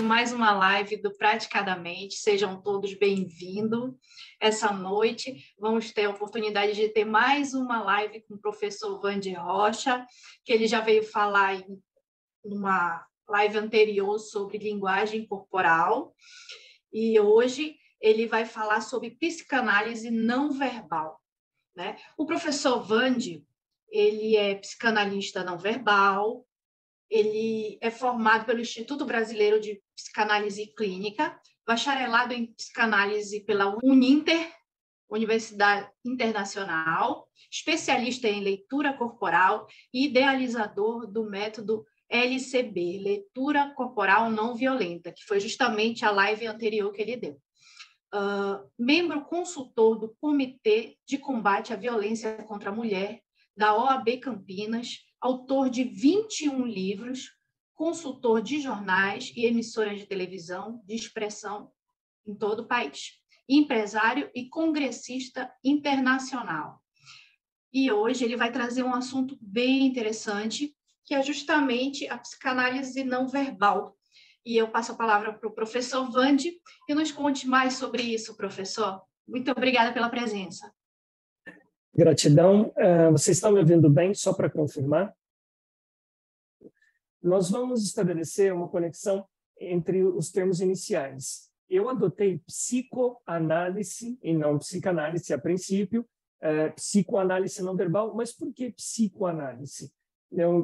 mais uma live do Praticadamente. Sejam todos bem-vindos. Essa noite vamos ter a oportunidade de ter mais uma live com o professor Wandy Rocha, que ele já veio falar em uma live anterior sobre linguagem corporal. E hoje ele vai falar sobre psicanálise não verbal, né? O professor Wandy, ele é psicanalista não verbal. Ele é formado pelo Instituto Brasileiro de Psicanálise Clínica, bacharelado em psicanálise pela Uninter, Universidade Internacional, especialista em leitura corporal e idealizador do método LCB, Leitura Corporal Não Violenta, que foi justamente a live anterior que ele deu. Membro consultor do Comitê de Combate à Violência contra a Mulher, da OAB Campinas, autor de 21 livros, consultor de jornais e emissoras de televisão de expressão em todo o país, empresário e congressista internacional. E hoje ele vai trazer um assunto bem interessante, que é justamente a psicanálise não verbal. E eu passo a palavra para o professor Wandy, que nos conte mais sobre isso, professor. Muito obrigada pela presença. Gratidão. Vocês estão me ouvindo bem? Só para confirmar. Nós vamos estabelecer uma conexão entre os termos iniciais. Eu adotei psicoanálise e não psicanálise a princípio, psicoanálise não verbal, mas por que psicoanálise?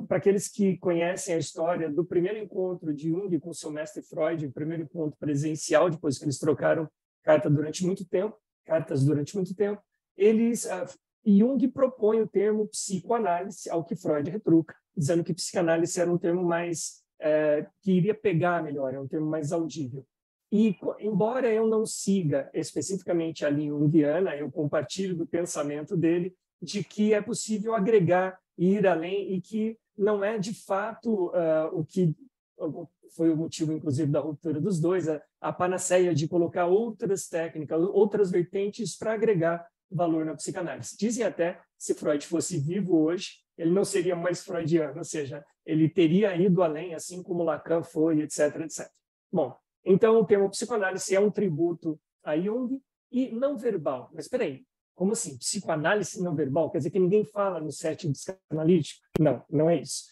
Para aqueles que conhecem a história do primeiro encontro de Jung com seu mestre Freud, o primeiro encontro presencial, depois que eles trocaram cartas durante muito tempo, Jung propõe o termo psicoanálise, ao que Freud retruca, dizendo que psicanálise era um termo mais que iria pegar melhor, é um termo mais audível. E, embora eu não siga especificamente a linha junguiana, eu compartilho do pensamento dele de que é possível agregar e ir além, e que não é, de fato, o que foi o motivo, inclusive, da ruptura dos dois, a panaceia de colocar outras técnicas, outras vertentes para agregar valor na psicanálise. Dizem até, se Freud fosse vivo hoje, ele não seria mais freudiano, ou seja, ele teria ido além, assim como Lacan foi, etc, etc. Bom, então o termo psicoanálise é um tributo a Jung e não verbal. Mas espera aí, como assim? Psicoanálise não verbal? Quer dizer que ninguém fala no setting psicanalítico? Não, não é isso.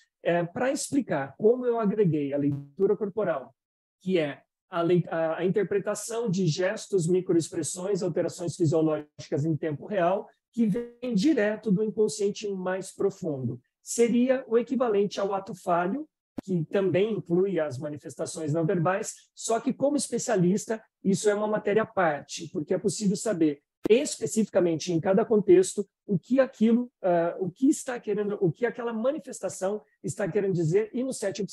Para explicar como eu agreguei a leitura corporal, que é a interpretação de gestos, microexpressões, alterações fisiológicas em tempo real, que vem direto do inconsciente mais profundo. Seria o equivalente ao ato falho, que também inclui as manifestações não verbais, só que, como especialista, isso é uma matéria à parte, porque é possível saber especificamente em cada contexto o que aquilo, o que aquela manifestação está querendo dizer, e no setting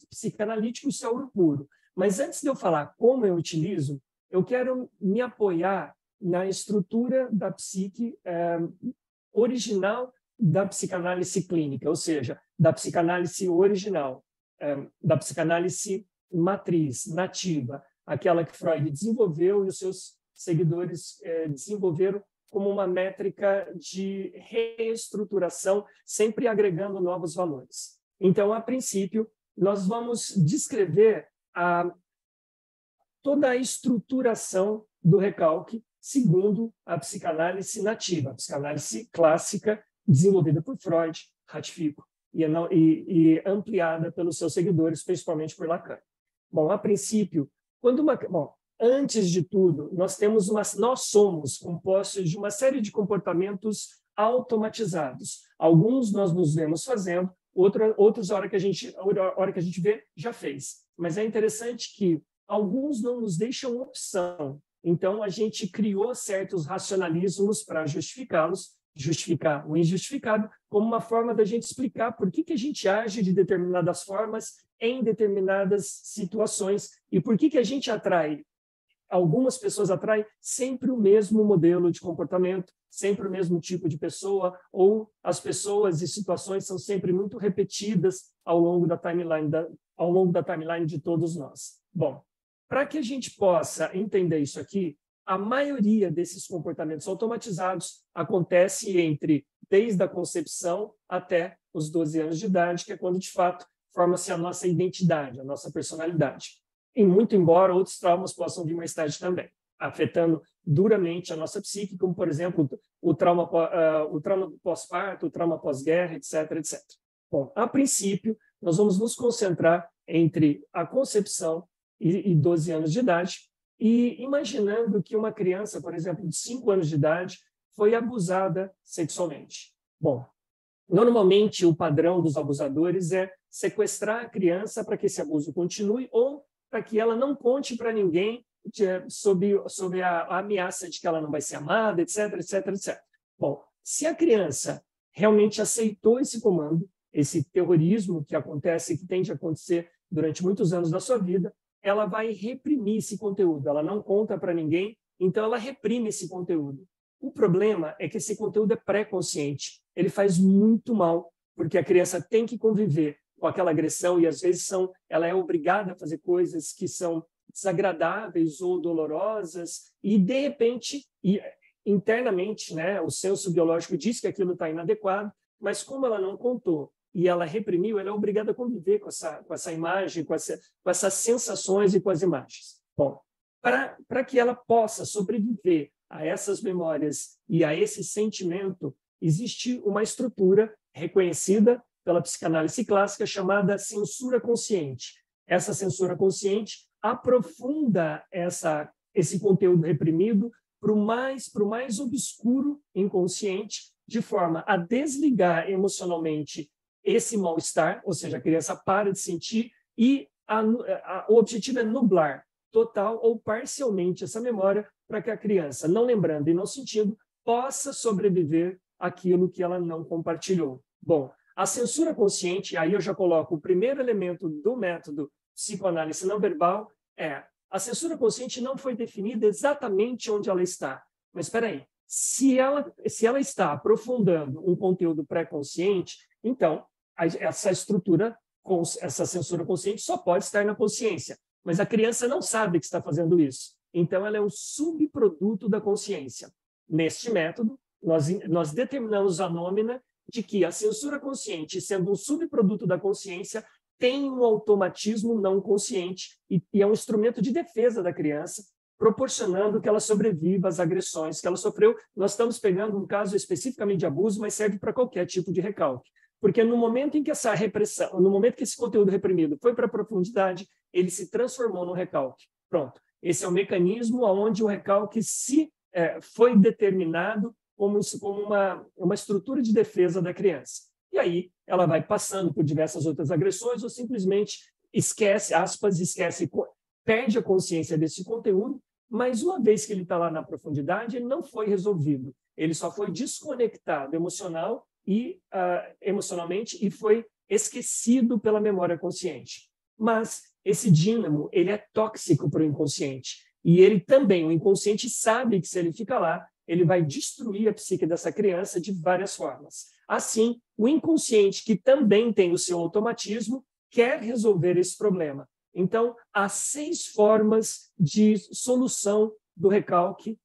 psicanalítico isso é ouro puro. Mas antes de eu falar como eu utilizo, eu quero me apoiar na estrutura da psique original da psicanálise clínica, ou seja, da psicanálise original, da psicanálise matriz, nativa, aquela que Freud desenvolveu e os seus seguidores desenvolveram como uma métrica de reestruturação, sempre agregando novos valores. Então, a princípio, nós vamos descrever toda a estruturação do recalque segundo a psicanálise nativa, a psicanálise clássica desenvolvida por Freud, ratifico, e ampliada pelos seus seguidores, principalmente por Lacan. Bom, a princípio, antes de tudo, nós somos compostos de uma série de comportamentos automatizados. Alguns nós nos vemos fazendo, outros, a hora que a gente vê, já fez. Mas é interessante que alguns não nos deixam opção. Então, a gente criou certos racionalismos para justificá-los, justificar o injustificado, como uma forma da gente explicar por que a gente age de determinadas formas em determinadas situações e por que a gente atrai. Algumas pessoas atraem sempre o mesmo modelo de comportamento, sempre o mesmo tipo de pessoa, ou as pessoas e situações são sempre muito repetidas ao longo da timeline de todos nós. Bom, para que a gente possa entender isso aqui, a maioria desses comportamentos automatizados acontece desde a concepção até os 12 anos de idade, que é quando, de fato, forma-se a nossa identidade, a nossa personalidade. e muito embora outros traumas possam vir mais tarde também, afetando duramente a nossa psique, como, por exemplo, o trauma pós-parto, o trauma pós-guerra, etc, etc. Bom, a princípio, nós vamos nos concentrar entre a concepção e 12 anos de idade, e imaginando que uma criança, por exemplo, de 5 anos de idade, foi abusada sexualmente. Bom, normalmente o padrão dos abusadores é sequestrar a criança para que esse abuso continue ou para que ela não conte para ninguém sob a ameaça de que ela não vai ser amada, etc, etc, etc. Bom, se a criança realmente aceitou esse comando, esse terrorismo que acontece, que tende a acontecer durante muitos anos da sua vida, ela vai reprimir esse conteúdo. Ela não conta para ninguém, então ela reprime esse conteúdo. O problema é que esse conteúdo é pré-consciente. Ele faz muito mal, porque a criança tem que conviver com aquela agressão e, às vezes, ela é obrigada a fazer coisas que são desagradáveis ou dolorosas e, de repente, internamente, né, o senso biológico diz que aquilo está inadequado, mas como ela não contou e ela reprimiu, ela é obrigada a conviver com essa imagem, com essas sensações e com as imagens. Bom, para que ela possa sobreviver a essas memórias e a esse sentimento, existe uma estrutura reconhecida pela psicanálise clássica chamada censura consciente. Essa censura consciente aprofunda esse conteúdo reprimido para o mais obscuro inconsciente, de forma a desligar emocionalmente esse mal-estar, ou seja, a criança para de sentir, e o objetivo é nublar total ou parcialmente essa memória para que a criança, não lembrando e não sentindo, possa sobreviver àquilo que ela não compartilhou. Bom, a censura consciente, aí eu já coloco o primeiro elemento do método psicoanálise não verbal, a censura consciente não foi definida exatamente onde ela está. Mas espera aí, se ela está aprofundando um conteúdo pré-consciente, então essa estrutura, essa censura consciente só pode estar na consciência. Mas a criança não sabe que está fazendo isso. Então, ela é um subproduto da consciência. Neste método, nós determinamos a nômina de que a censura consciente, sendo um subproduto da consciência, tem um automatismo não consciente e é um instrumento de defesa da criança, proporcionando que ela sobreviva às agressões que ela sofreu. Nós estamos pegando um caso especificamente de abuso, mas serve para qualquer tipo de recalque. Porque no momento em que essa repressão, no momento que esse conteúdo reprimido foi para a profundidade, ele se transformou no recalque. Pronto. Esse é o mecanismo onde o recalque foi determinado como uma estrutura de defesa da criança. E aí ela vai passando por diversas outras agressões ou simplesmente perde a consciência desse conteúdo, mas uma vez que ele está lá na profundidade, ele não foi resolvido. Ele só foi desconectado emocionalmente e foi esquecido pela memória consciente. Mas esse dínamo, ele é tóxico para o inconsciente. E ele também, o inconsciente sabe que se ele fica lá, ele vai destruir a psique dessa criança de várias formas. Assim, o inconsciente, que também tem o seu automatismo, quer resolver esse problema. Então, há 6 formas de solução do recalque,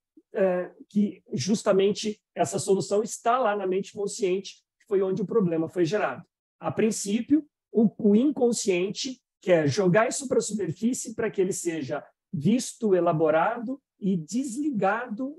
que justamente essa solução está lá na mente consciente, que foi onde o problema foi gerado. A princípio, o inconsciente quer jogar isso para a superfície para que ele seja visto, elaborado e desligado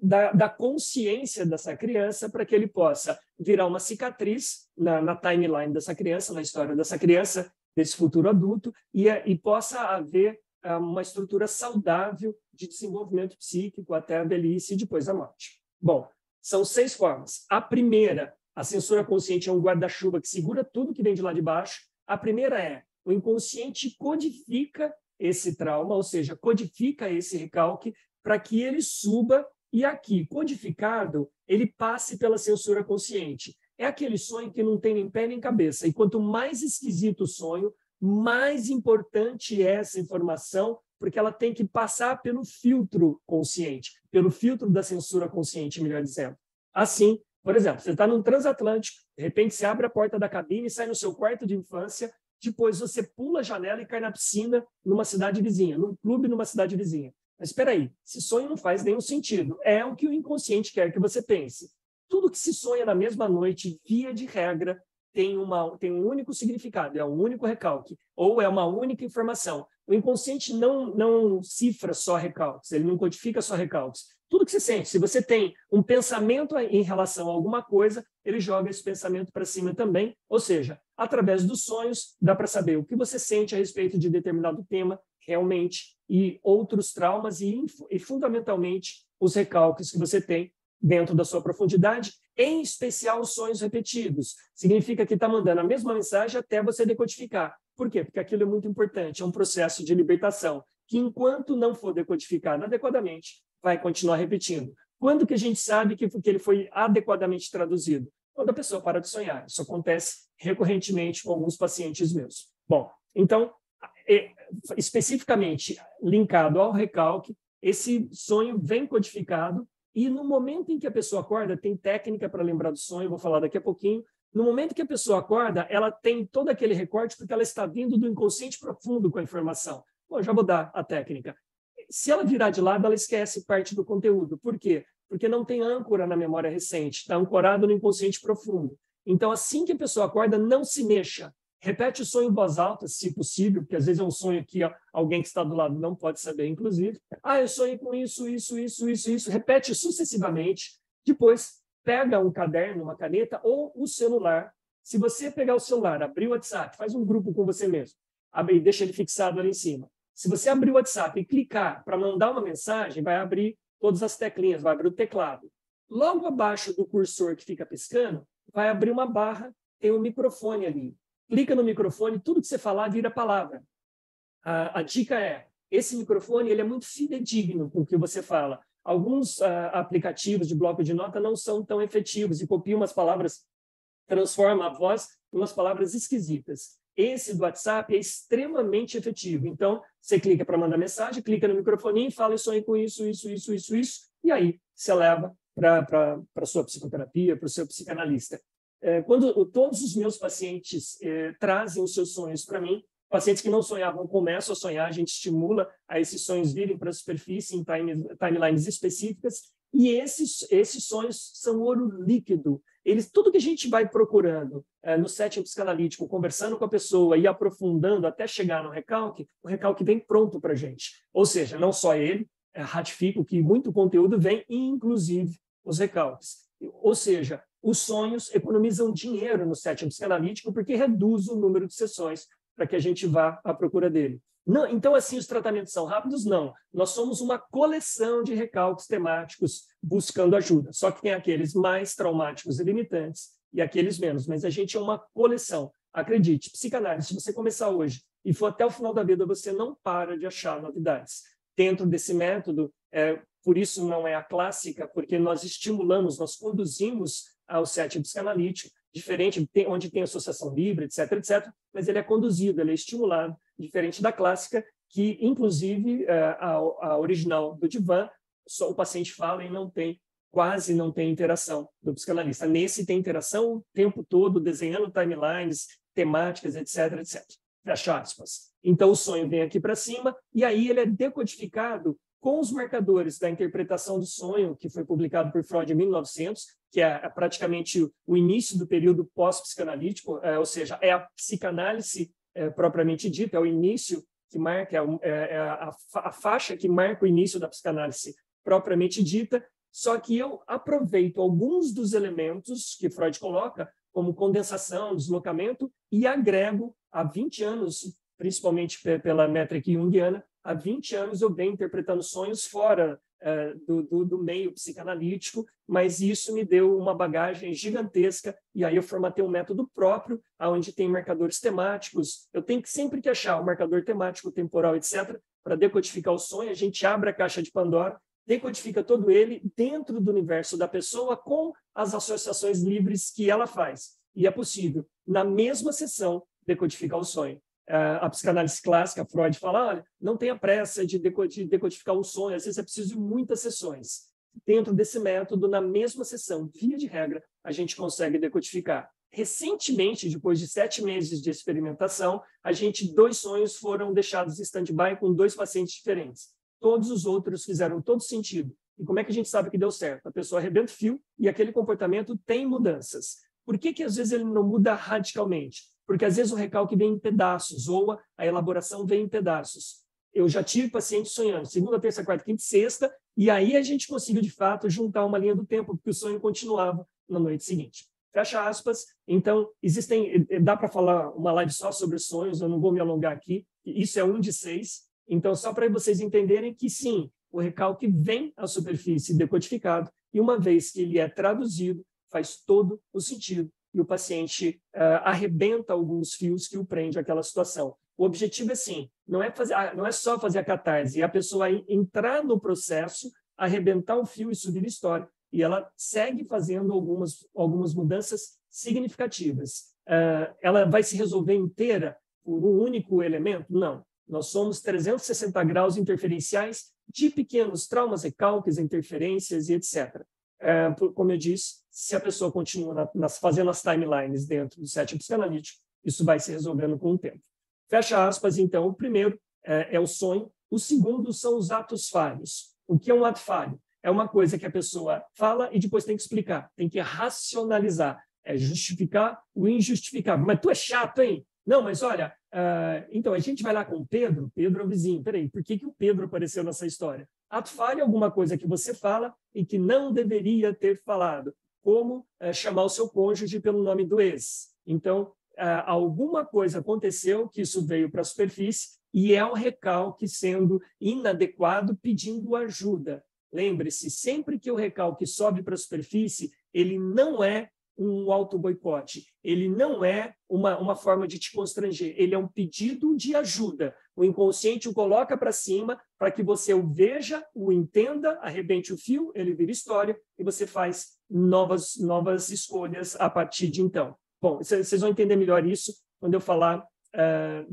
da consciência dessa criança para que ele possa virar uma cicatriz na timeline dessa criança, na história dessa criança, desse futuro adulto, e possa haver uma estrutura saudável de desenvolvimento psíquico até a velhice e depois a morte. Bom, são 6 formas. A primeira, a censura consciente, é um guarda-chuva que segura tudo que vem de lá de baixo. A primeira é o inconsciente codifica esse trauma, ou seja, codifica esse recalque para que ele suba e aqui, codificado, ele passe pela censura consciente. É aquele sonho que não tem nem pé nem cabeça. E quanto mais esquisito o sonho, mais importante é essa informação, porque ela tem que passar pelo filtro consciente, pelo filtro da censura consciente, melhor dizendo. Assim, por exemplo, você está num transatlântico, de repente você abre a porta da cabine e sai no seu quarto de infância, depois você pula a janela e cai na piscina numa cidade vizinha, num clube numa cidade vizinha. Mas espera aí, esse sonho não faz nenhum sentido. É o que o inconsciente quer que você pense. Tudo que se sonha na mesma noite, via de regra, tem um único significado, é um único recalque, ou é uma única informação. O inconsciente não cifra só recalques, ele não codifica só recalques. Tudo que você sente, se você tem um pensamento em relação a alguma coisa, ele joga esse pensamento para cima também, ou seja, através dos sonhos, dá para saber o que você sente a respeito de determinado tema realmente, e outros traumas, e fundamentalmente os recalques que você tem dentro da sua profundidade, em especial os sonhos repetidos. Significa que está mandando a mesma mensagem até você decodificar. Por quê? Porque aquilo é muito importante, é um processo de libertação, que enquanto não for decodificado adequadamente, vai continuar repetindo. Quando que a gente sabe que ele foi adequadamente traduzido? Quando a pessoa para de sonhar. Isso acontece recorrentemente com alguns pacientes meus. Bom, então, especificamente linkado ao recalque, esse sonho vem codificado e no momento em que a pessoa acorda, tem técnica para lembrar do sonho, vou falar daqui a pouquinho. No momento que a pessoa acorda, ela tem todo aquele recorte porque ela está vindo do inconsciente profundo com a informação. Bom, já vou dar a técnica. Se ela virar de lado, ela esquece parte do conteúdo. Por quê? Porque não tem âncora na memória recente, está ancorado no inconsciente profundo. Então, assim que a pessoa acorda, não se mexa. Repete o sonho em voz alta, se possível, porque às vezes é um sonho que alguém que está do lado não pode saber, inclusive. Eu sonhei com isso, isso. Repete sucessivamente. Depois, pega um caderno, uma caneta ou o celular. Se você pegar o celular, abrir o WhatsApp, faz um grupo com você mesmo, e deixa ele fixado ali em cima. Se você abrir o WhatsApp e clicar para mandar uma mensagem, vai abrir todas as teclinhas, vai abrir o teclado. Logo abaixo do cursor que fica piscando, vai abrir uma barra, tem um microfone ali. Clica no microfone, tudo que você falar vira palavra. A dica é, esse microfone ele é muito fidedigno com o que você fala. Alguns aplicativos de bloco de nota não são tão efetivos e copiam umas palavras, transforma a voz em umas palavras esquisitas. Esse do WhatsApp é extremamente efetivo. Então, você clica para mandar mensagem, clica no microfone e fala, eu sonhei com isso, e aí você leva para a sua psicoterapia, para o seu psicanalista. Quando todos os meus pacientes trazem os seus sonhos para mim, pacientes que não sonhavam começam a sonhar, a gente estimula a esses sonhos virem para a superfície em timelines específicas, e esses sonhos são ouro líquido. Tudo que a gente vai procurando no setting psicanalítico, conversando com a pessoa e aprofundando até chegar no recalque, o recalque vem pronto para a gente. Ou seja, não só ele, ratifico que muito conteúdo vem, inclusive os recalques. Ou seja, os sonhos economizam dinheiro no setting psicanalítico porque reduz o número de sessões para que a gente vá à procura dele. Não, então, assim, os tratamentos são rápidos? Não. Nós somos uma coleção de recalques temáticos buscando ajuda. Só que tem aqueles mais traumáticos e limitantes e aqueles menos. Mas a gente é uma coleção. Acredite, psicanálise, se você começar hoje e for até o final da vida, você não para de achar novidades. Dentro desse método, por isso não é a clássica, porque nós estimulamos, nós conduzimos ao setting psicanalítico, diferente, onde tem associação livre, etc., mas ele é conduzido, ele é estimulado, diferente da clássica, que, inclusive, a original do divã, só o paciente fala e quase não tem interação do psicanalista. Nesse tem interação o tempo todo, desenhando timelines, temáticas, etc. Fecha aspas. Então, o sonho vem aqui para cima, e aí ele é decodificado com os marcadores da interpretação do sonho, que foi publicado por Freud em 1900, que é praticamente o início do período pós-psicanalítico, ou seja, é a psicanálise propriamente dita, é o início que marca, a faixa que marca o início da psicanálise propriamente dita, só que eu aproveito alguns dos elementos que Freud coloca, como condensação, deslocamento, e agrego há 20 anos, principalmente pela métrica junguiana, há 20 anos eu venho interpretando sonhos fora do meio psicanalítico, mas isso me deu uma bagagem gigantesca, e aí eu formatei um método próprio, onde tem marcadores temáticos. Eu tenho sempre que achar o marcador temático, temporal, etc., para decodificar o sonho. A gente abre a caixa de Pandora, decodifica todo ele dentro do universo da pessoa com as associações livres que ela faz. E é possível, na mesma sessão, decodificar o sonho. A psicanálise clássica, Freud fala, olha, não tenha pressa de decodificar um sonho, às vezes é preciso de muitas sessões. Dentro desse método, na mesma sessão, via de regra, a gente consegue decodificar. Recentemente, depois de 7 meses de experimentação, 2 sonhos foram deixados em stand-by com 2 pacientes diferentes. Todos os outros fizeram todo sentido. E como é que a gente sabe que deu certo? A pessoa arrebenta o fio e aquele comportamento tem mudanças. Por que às vezes ele não muda radicalmente? Porque às vezes o recalque vem em pedaços, ou a elaboração vem em pedaços. Eu já tive pacientes sonhando segunda, terça, quarta, quinta e sexta, e aí a gente conseguiu, de fato, juntar uma linha do tempo, porque o sonho continuava na noite seguinte. Fecha aspas. Então, dá para falar uma live só sobre sonhos, eu não vou me alongar aqui, isso é 1 de 6. Então, só para vocês entenderem que, sim, o recalque vem à superfície decodificado, e uma vez que ele é traduzido, faz todo o sentido, e o paciente arrebenta alguns fios que o prende àquela situação. O objetivo é, sim, não é só fazer a catarse, é a pessoa entrar no processo, arrebentar o fio e subir a história, e ela segue fazendo algumas mudanças significativas. Ela vai se resolver inteira por um único elemento? Não. Nós somos 360 graus interferenciais de pequenos traumas, recalques, interferências e etc. Como eu disse, se a pessoa continua fazendo as timelines dentro do setting psicanalítico, isso vai se resolvendo com o tempo. Fecha aspas, então, o primeiro é o sonho, o segundo são os atos falhos. O que é um ato falho? É uma coisa que a pessoa fala e depois tem que explicar, tem que racionalizar, justificar o injustificável. Mas tu é chato, hein? Não, mas olha, então a gente vai lá com o Pedro é o vizinho. Peraí, por que o Pedro apareceu nessa história? Ato falho é alguma coisa que você fala e que não deveria ter falado, como chamar o seu cônjuge pelo nome do ex. Então, alguma coisa aconteceu que isso veio para a superfície e é o recalque sendo inadequado, pedindo ajuda. Lembre-se, sempre que o recalque sobe para a superfície, ele não é um auto-boicote, ele não é uma forma de te constranger, ele é um pedido de ajuda. O inconsciente o coloca para cima para que você o veja, o entenda, arrebente o fio, ele vira história e você faz novas escolhas a partir de então. Bom, vocês vão entender melhor isso quando eu falar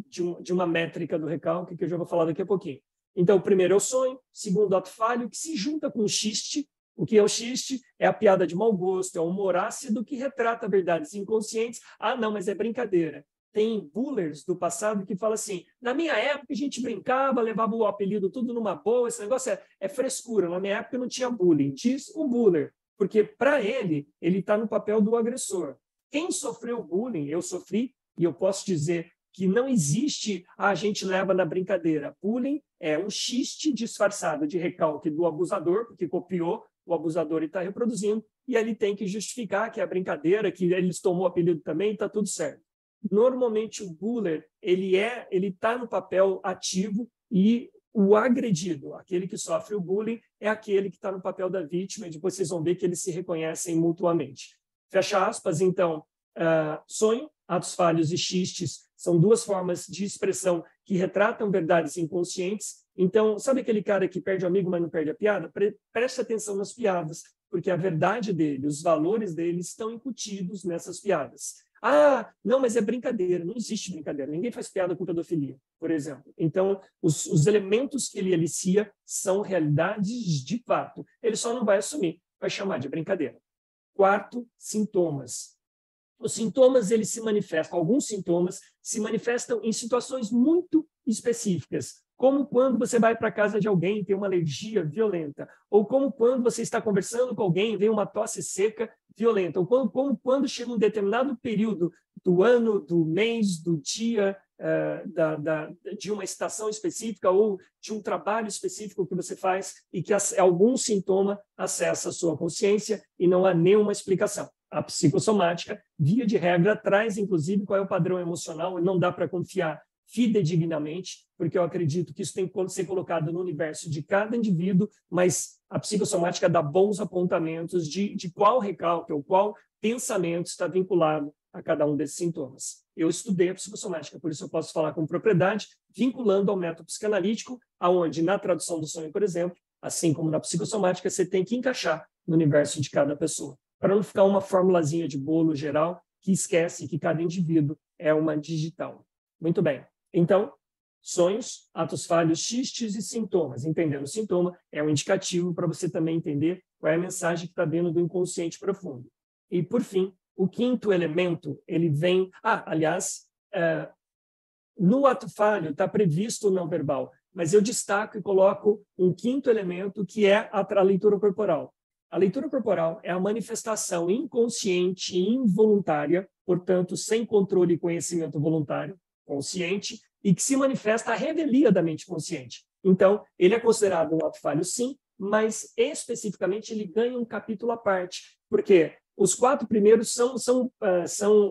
de uma métrica do recalque, que eu já vou falar daqui a pouquinho. Então, o primeiro é o sonho, segundo, ato falho, que se junta com o xiste. O que é o xiste? É a piada de mau gosto, é o humor ácido que retrata verdades inconscientes. Ah, não, mas é brincadeira. Tem bullers do passado que falam assim, na minha época a gente brincava, levava o apelido tudo numa boa, esse negócio é frescura, na minha época não tinha bullying. Diz o buller, porque para ele está no papel do agressor. Quem sofreu bullying, eu sofri, e eu posso dizer que não existe a gente leva na brincadeira. Bullying é um xiste disfarçado de recalque do abusador, porque copiou o abusador e está reproduzindo, e ele tem que justificar que é brincadeira, que eles tomou o apelido também, está tudo certo. Normalmente o buller ele está no papel ativo e o agredido, aquele que sofre o bullying, é aquele que está no papel da vítima, e depois vocês vão ver que eles se reconhecem mutuamente. Fecha aspas, então, sonho, atos falhos e xistes são duas formas de expressão que retratam verdades inconscientes. Então, sabe aquele cara que perde o amigo, mas não perde a piada? Preste atenção nas piadas, porque a verdade dele, os valores dele estão incutidos nessas piadas. Ah, não, mas é brincadeira. Não existe brincadeira. Ninguém faz piada com pedofilia, por exemplo. Então, os elementos que ele alicia são realidades de fato. Ele só não vai assumir, vai chamar de brincadeira. Quarto, sintomas. Os sintomas, eles se manifestam, alguns sintomas se manifestam em situações muito específicas, como quando você vai para a casa de alguém e tem uma alergia violenta, ou como quando você está conversando com alguém e vem uma tosse seca violenta, ou como quando chega um determinado período do ano, do mês, do dia, de uma estação específica ou de um trabalho específico que você faz e que algum sintoma acessa a sua consciência e não há nenhuma explicação. A psicossomática, via de regra, traz, inclusive, qual é o padrão emocional, e não dá para confiar fidedignamente, porque eu acredito que isso tem que ser colocado no universo de cada indivíduo, mas a psicossomática dá bons apontamentos de qual recalque ou qual pensamento está vinculado a cada um desses sintomas. Eu estudei a psicossomática, por isso eu posso falar com propriedade, vinculando ao método psicanalítico, aonde na tradução do sonho, por exemplo, assim como na psicossomática, você tem que encaixar no universo de cada pessoa, para não ficar uma formulazinha de bolo geral que esquece que cada indivíduo é uma digital. Muito bem. Então, sonhos, atos falhos, xistes e sintomas. Entendendo o sintoma é um indicativo para você também entender qual é a mensagem que está vindo do inconsciente profundo. E, por fim, o quinto elemento, ele vem... aliás, no ato falho está previsto o não verbal, mas eu destaco e coloco um quinto elemento, que é a leitura corporal. A leitura corporal é a manifestação inconsciente e involuntária, portanto, sem controle e conhecimento voluntário, consciente, e que se manifesta à revelia da mente consciente. Então, ele é considerado um ato falho, sim, mas especificamente ele ganha um capítulo à parte, porque os 4 primeiros são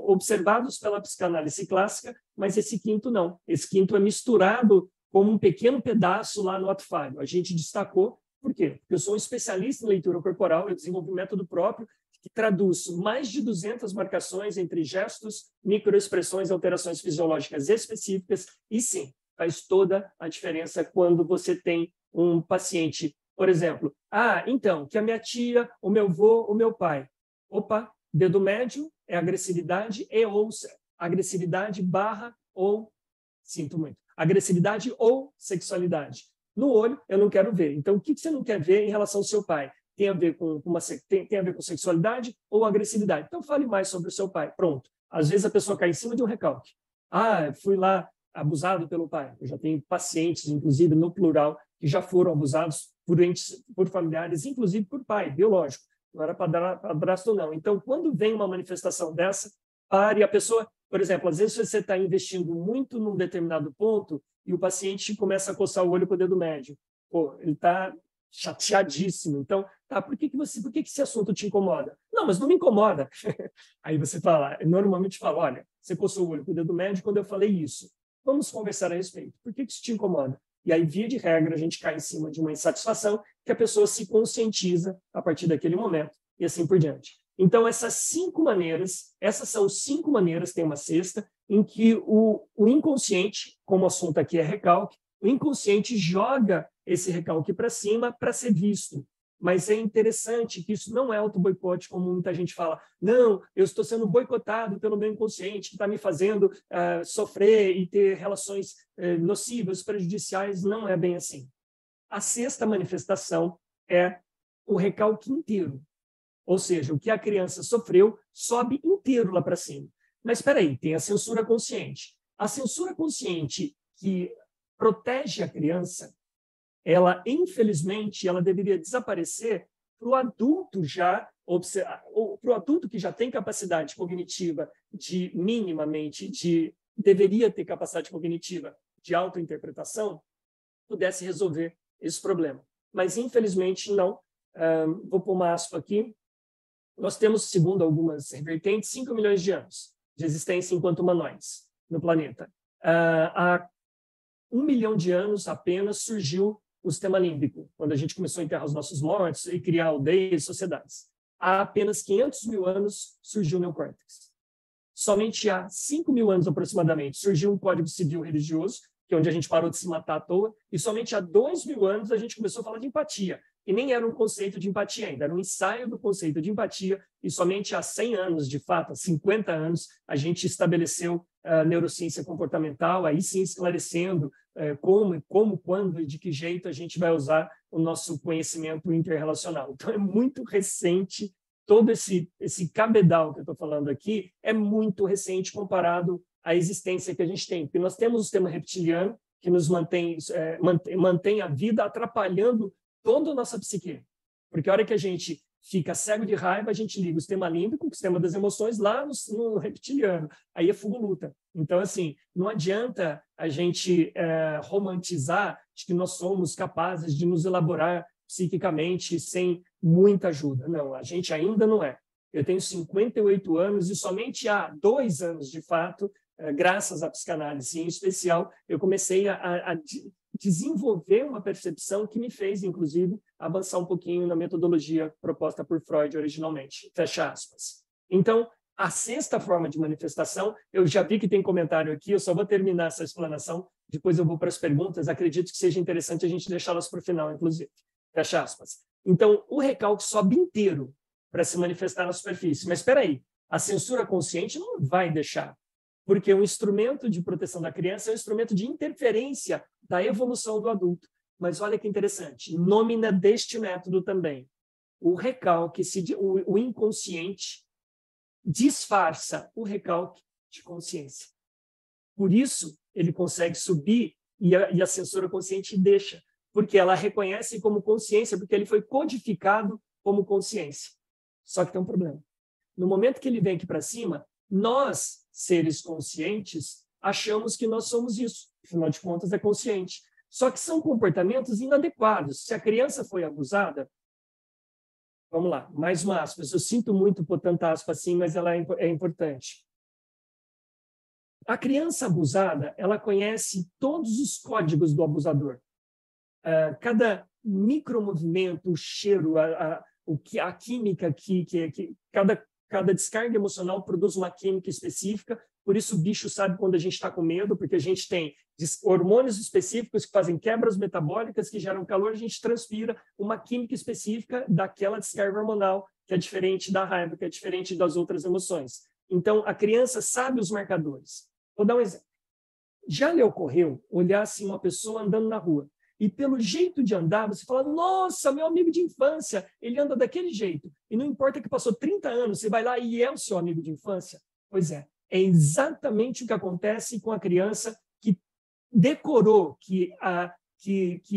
observados pela psicanálise clássica, mas esse quinto não. Esse quinto é misturado como um pequeno pedaço lá no ato falho. A gente destacou, por quê? Porque eu sou um especialista em leitura corporal, eu desenvolvi um método próprio que traduz mais de 200 marcações entre gestos, microexpressões, alterações fisiológicas específicas, e sim, faz toda a diferença quando você tem um paciente, por exemplo, então, que a minha tia, o meu avô, o meu pai. Opa, dedo médio é agressividade ou agressividade barra ou, sinto muito, agressividade ou sexualidade. No olho, eu não quero ver. Então, o que você não quer ver em relação ao seu pai? Tem a ver com tem a ver com sexualidade ou agressividade? Então, fale mais sobre o seu pai. Pronto. Às vezes a pessoa cai em cima de um recalque. Fui lá abusado pelo pai. Eu já tenho pacientes, inclusive no plural, que já foram abusados por familiares, inclusive por pai, biológico. Não era padrasto, não. Então, quando vem uma manifestação dessa, pare. A pessoa, por exemplo, às vezes você está investindo muito num determinado ponto e o paciente começa a coçar o olho com o dedo médio. Pô, ele está chateadíssimo. Então, por que esse assunto te incomoda? Não, mas não me incomoda. Aí você fala, normalmente fala, olha, você coçou o olho com o dedo médio quando eu falei isso. Vamos conversar a respeito. Por que isso te incomoda? E aí, via de regra, a gente cai em cima de uma insatisfação que a pessoa se conscientiza a partir daquele momento e assim por diante. Então, essas são 5 maneiras, tem uma sexta, em que o inconsciente, como o assunto aqui é recalque, o inconsciente joga esse recalque para cima para ser visto. Mas é interessante que isso não é auto-boicote, como muita gente fala. Não, eu estou sendo boicotado pelo meu inconsciente, que está me fazendo sofrer e ter relações nocivas, prejudiciais. Não é bem assim. A sexta manifestação é o recalque inteiro. Ou seja, o que a criança sofreu sobe inteiro lá para cima. Mas espera aí, tem a censura consciente. A censura consciente que protege a criança, ela, infelizmente, ela deveria desaparecer para o adulto que já tem capacidade cognitiva deveria ter capacidade cognitiva de autointerpretação, pudesse resolver esse problema. Mas, infelizmente, não. Vou pôr uma aspa aqui. Nós temos, segundo algumas vertentes, 5 milhões de anos de existência enquanto humanoides no planeta. Há 1 milhão de anos apenas surgiu o sistema límbico, quando a gente começou a enterrar os nossos mortos e criar aldeias e sociedades. Há apenas 500 mil anos surgiu o neocórtex. Somente há 5 mil anos aproximadamente surgiu um código civil religioso, que é onde a gente parou de se matar à toa, e somente há 2 mil anos a gente começou a falar de empatia. E nem era um conceito de empatia ainda, era um ensaio do conceito de empatia, e somente há 100 anos, de fato, há 50 anos, a gente estabeleceu a neurociência comportamental, aí sim esclarecendo como, quando e de que jeito a gente vai usar o nosso conhecimento interrelacional. Então, é muito recente, todo esse cabedal que eu estou falando aqui é muito recente comparado à existência que a gente tem. Porque nós temos o sistema reptiliano, que nos mantém a vida atrapalhando toda a nossa psique. Porque a hora que a gente fica cego de raiva, a gente liga o sistema límbico, o sistema das emoções, lá no reptiliano. Aí é fuga-luta. Então, assim, não adianta a gente romantizar de que nós somos capazes de nos elaborar psiquicamente sem muita ajuda. Não, a gente ainda não é. Eu tenho 58 anos e somente há 2 anos, de fato, graças à psicanálise em especial, eu comecei a desenvolver uma percepção que me fez, inclusive, avançar um pouquinho na metodologia proposta por Freud originalmente. Fecha aspas. Então, a sexta forma de manifestação, eu já vi que tem comentário aqui, eu só vou terminar essa explanação, depois eu vou para as perguntas, acredito que seja interessante a gente deixá-las para o final, inclusive. Fecha aspas. Então, o recalque sobe inteiro para se manifestar na superfície. Mas espera aí, a censura consciente não vai deixar, porque o instrumento de proteção da criança é um instrumento de interferência da evolução do adulto. Mas olha que interessante, nômina deste método também. O recalque, o inconsciente, disfarça o recalque de consciência. Por isso, ele consegue subir e a censura consciente deixa, porque ela reconhece como consciência, porque ele foi codificado como consciência. Só que tem um problema. No momento que ele vem aqui para cima, nós, seres conscientes, achamos que nós somos isso. Afinal de contas, é consciente. Só que são comportamentos inadequados. Se a criança foi abusada, vamos lá, mais uma aspas. Eu sinto muito por tanta aspa assim, mas ela é importante. A criança abusada, ela conhece todos os códigos do abusador. Cada micromovimento, o cheiro, a química que cada descarga emocional produz uma química específica. Por isso o bicho sabe quando a gente está com medo, porque a gente tem hormônios específicos que fazem quebras metabólicas que geram calor, a gente transpira uma química específica daquela descarga hormonal, que é diferente da raiva, que é diferente das outras emoções. Então, a criança sabe os marcadores. Vou dar um exemplo. Já lhe ocorreu olhar assim uma pessoa andando na rua e pelo jeito de andar, você fala, nossa, meu amigo de infância, ele anda daquele jeito. E não importa que passou 30 anos, você vai lá e é o seu amigo de infância. Pois é exatamente o que acontece com a criança que decorou, que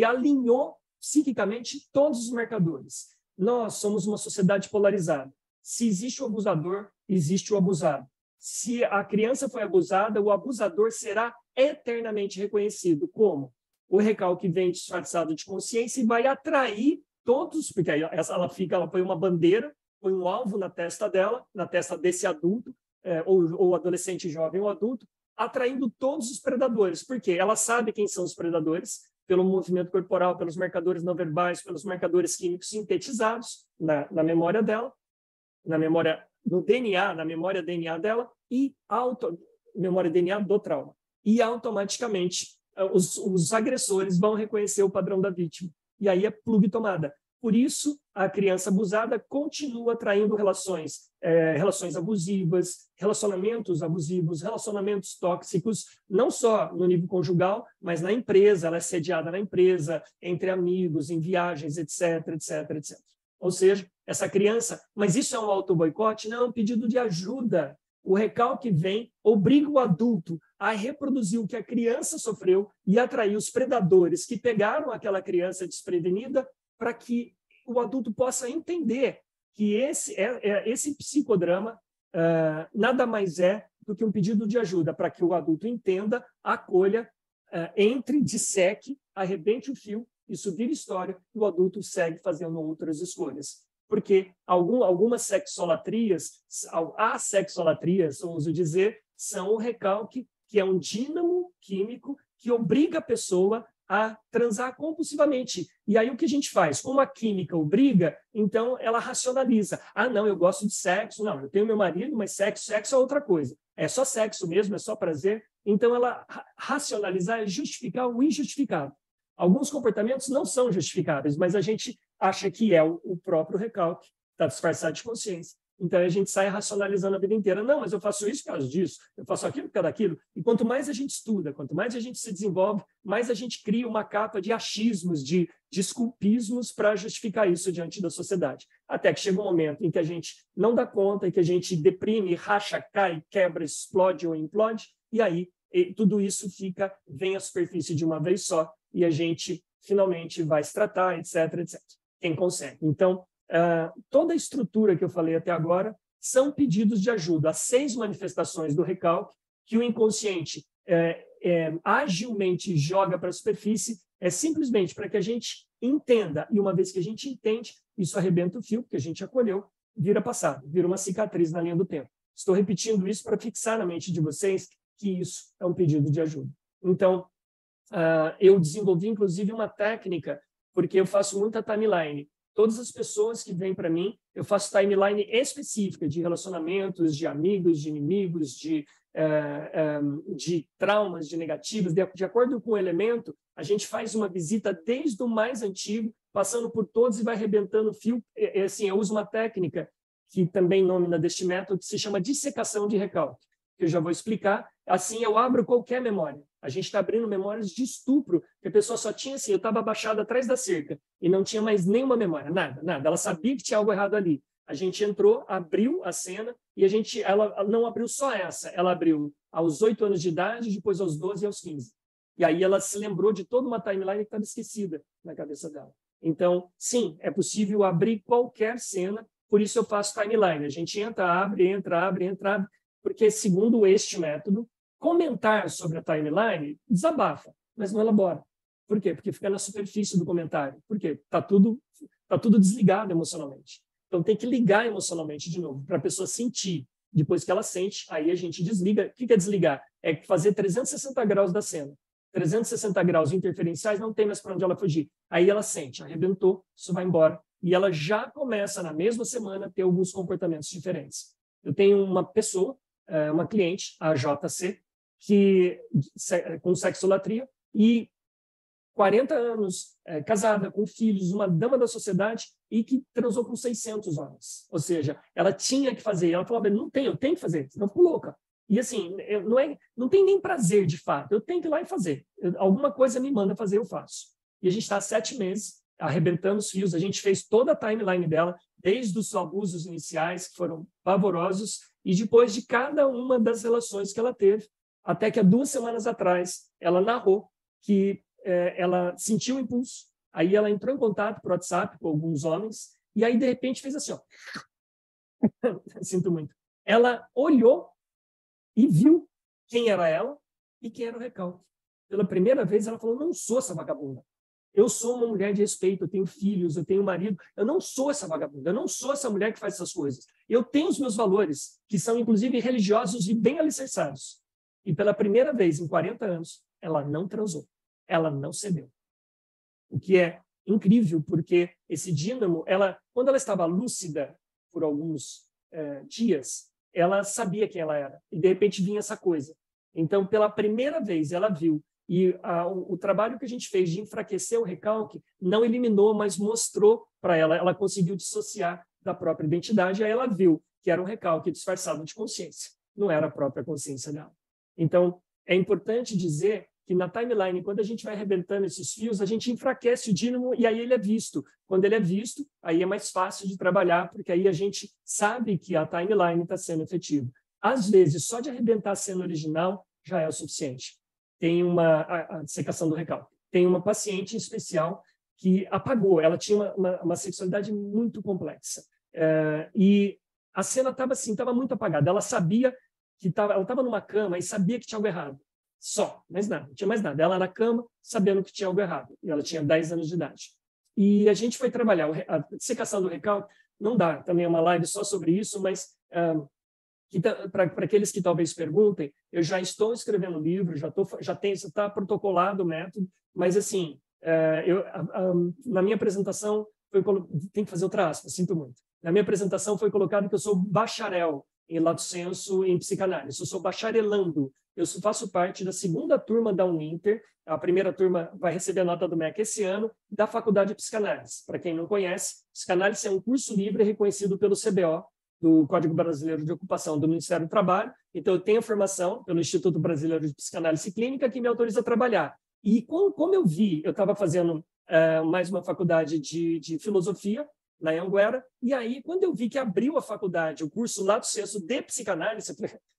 alinhou psiquicamente todos os marcadores. Nós somos uma sociedade polarizada. Se existe o abusador, existe o abusado. Se a criança foi abusada, o abusador será eternamente reconhecido. Como? O recalque vem disfarçado de consciência e vai atrair todos, porque aí ela põe uma bandeira, põe um alvo na testa dela, na testa desse adulto, ou adolescente jovem ou adulto, atraindo todos os predadores, porque ela sabe quem são os predadores, pelo movimento corporal, pelos marcadores não verbais, pelos marcadores químicos sintetizados na memória dela, na memória do DNA, na memória DNA dela, e memória DNA do trauma. E automaticamente os agressores vão reconhecer o padrão da vítima. E aí é plug tomada. Por isso, a criança abusada continua atraindo relações abusivas, relacionamentos abusivos, relacionamentos tóxicos, não só no nível conjugal, mas na empresa, ela é sediada na empresa, entre amigos, em viagens, etc, etc, etc. Ou seja, essa criança, mas isso é um auto-boicote? Não, é um pedido de ajuda. O recalque vem, obriga o adulto a reproduzir o que a criança sofreu e atrair os predadores que pegaram aquela criança desprevenida para que o adulto possa entender que esse psicodrama nada mais é do que um pedido de ajuda para que o adulto entenda, acolha, entre, disseque, arrebente o fio, isso vira história e o adulto segue fazendo outras escolhas. Porque algumas sexolatrias, assexolatrias, ouso dizer, são o recalque, que é um dínamo químico que obriga a pessoa a transar compulsivamente. E aí o que a gente faz? Como a química obriga, então ela racionaliza. Ah, não, eu gosto de sexo. Não, eu tenho meu marido, mas sexo é outra coisa. É só sexo mesmo, é só prazer. Então ela racionalizar é justificar o injustificável. Alguns comportamentos não são justificáveis, mas a gente acha que é o próprio recalque, está disfarçado de consciência. Então, a gente sai racionalizando a vida inteira. Não, mas eu faço isso por causa disso, eu faço aquilo por causa daquilo. E quanto mais a gente estuda, quanto mais a gente se desenvolve, mais a gente cria uma capa de achismos, de desculpismos para justificar isso diante da sociedade. Até que chega um momento em que a gente não dá conta, e que a gente deprime, racha, cai, quebra, explode ou implode, e aí tudo isso vem à superfície de uma vez só, e a gente finalmente vai se tratar, etc, etc. Quem consegue. Então, toda a estrutura que eu falei até agora são pedidos de ajuda. As 6 manifestações do recalque que o inconsciente agilmente joga para a superfície é simplesmente para que a gente entenda, e uma vez que a gente entende, isso arrebenta o fio, porque a gente acolheu, vira passado, vira uma cicatriz na linha do tempo. Estou repetindo isso para fixar na mente de vocês que isso é um pedido de ajuda. Então, eu desenvolvi, inclusive, uma técnica, porque eu faço muita timeline. Todas as pessoas que vêm para mim, eu faço timeline específica de relacionamentos, de amigos, de inimigos, de traumas, de negativos. De acordo com o elemento, a gente faz uma visita desde o mais antigo, passando por todos e vai arrebentando o fio. Assim, eu uso uma técnica que também nomina deste método, que se chama dissecação de recalque, que eu já vou explicar. Assim, eu abro qualquer memória. A gente está abrindo memórias de estupro, que a pessoa só tinha assim, eu estava abaixado atrás da cerca e não tinha mais nenhuma memória, nada. Ela sabia que tinha algo errado ali. A gente entrou, abriu a cena e ela não abriu só essa, ela abriu aos 8 anos de idade, depois aos 12 e aos 15. E aí ela se lembrou de toda uma timeline que estava esquecida na cabeça dela. Então, sim, é possível abrir qualquer cena, por isso eu faço timeline. A gente entra, abre, porque, segundo este método, comentar sobre a timeline desabafa, mas não elabora. Por quê? Porque fica na superfície do comentário. Por quê? Tá tudo desligado emocionalmente. Então, tem que ligar emocionalmente de novo, para a pessoa sentir. Depois que ela sente, aí a gente desliga. O que é desligar? É fazer 360 graus da cena. 360 graus interferenciais, não tem mais para onde ela fugir. Aí ela sente, arrebentou, isso vai embora. E ela já começa, na mesma semana, a ter alguns comportamentos diferentes. Eu tenho uma pessoa, uma cliente, a JC, com sexolatria, e 40 anos, casada, com filhos, uma dama da sociedade, e que transou com 600 homens. Ou seja, ela tinha que fazer. Ela falou, eu tenho que fazer, senão eu fico louca. E assim, não tem nem prazer de fato, eu tenho que ir lá e fazer. Alguma coisa me manda fazer, eu faço. E a gente está há 7 meses, arrebentando os fios, a gente fez toda a timeline dela, desde os abusos iniciais, que foram pavorosos, e depois de cada uma das relações que ela teve, até que há 2 semanas atrás, ela narrou que ela sentiu o impulso, aí ela entrou em contato por WhatsApp com alguns homens, e aí, de repente, fez assim, ó. Sinto muito. Ela olhou e viu quem era ela e quem era o recalque. Pela primeira vez, ela falou, não sou essa vagabunda. Eu sou uma mulher de respeito, eu tenho filhos, eu tenho marido. Eu não sou essa vagabunda, eu não sou essa mulher que faz essas coisas. Eu tenho os meus valores, que são, inclusive, religiosos e bem alicerçados. E pela primeira vez em 40 anos, ela não transou. Ela não cedeu. O que é incrível, porque esse dínamo, quando ela estava lúcida por alguns dias, ela sabia quem ela era. E, de repente, vinha essa coisa. Então, pela primeira vez, ela viu. E o trabalho que a gente fez de enfraquecer o recalque não eliminou, mas mostrou para ela. Ela conseguiu dissociar da própria identidade. Aí ela viu que era um recalque disfarçado de consciência. Não era a própria consciência dela. Então, é importante dizer que na timeline, quando a gente vai arrebentando esses fios, a gente enfraquece o dínamo e aí ele é visto. Quando ele é visto, aí é mais fácil de trabalhar, porque aí a gente sabe que a timeline está sendo efetiva. Às vezes, só de arrebentar a cena original já é o suficiente. Tem a dissecação do recalque. Tem uma paciente em especial que apagou. Ela tinha uma sexualidade muito complexa. E a cena estava muito apagada. Ela sabia que ela estava numa cama e sabia que tinha algo errado. Só, mais nada, não tinha mais nada. Ela na cama, sabendo que tinha algo errado. E ela tinha 10 anos de idade. E a gente foi trabalhar a dissecação do recalque. Não dá também uma live só sobre isso, mas para aqueles que talvez perguntem, eu já estou escrevendo um livro, já está protocolado o método, mas assim, na minha apresentação, tem que fazer outra aspa, sinto muito. Na minha apresentação foi colocado que eu sou bacharel em lato sensu em psicanálise. Eu sou bacharelando. Eu faço parte da 2ª turma da Uninter. A primeira turma vai receber a nota do MEC esse ano, da Faculdade de Psicanálise. Para quem não conhece, psicanálise é um curso livre reconhecido pelo CBO, do Código Brasileiro de Ocupação do Ministério do Trabalho. Então, eu tenho a formação pelo Instituto Brasileiro de Psicanálise Clínica, que me autoriza a trabalhar. E como eu vi, eu estava fazendo mais uma faculdade de filosofia, na Anhanguera, e aí, quando eu vi que abriu a faculdade, o curso lato sensu de psicanálise,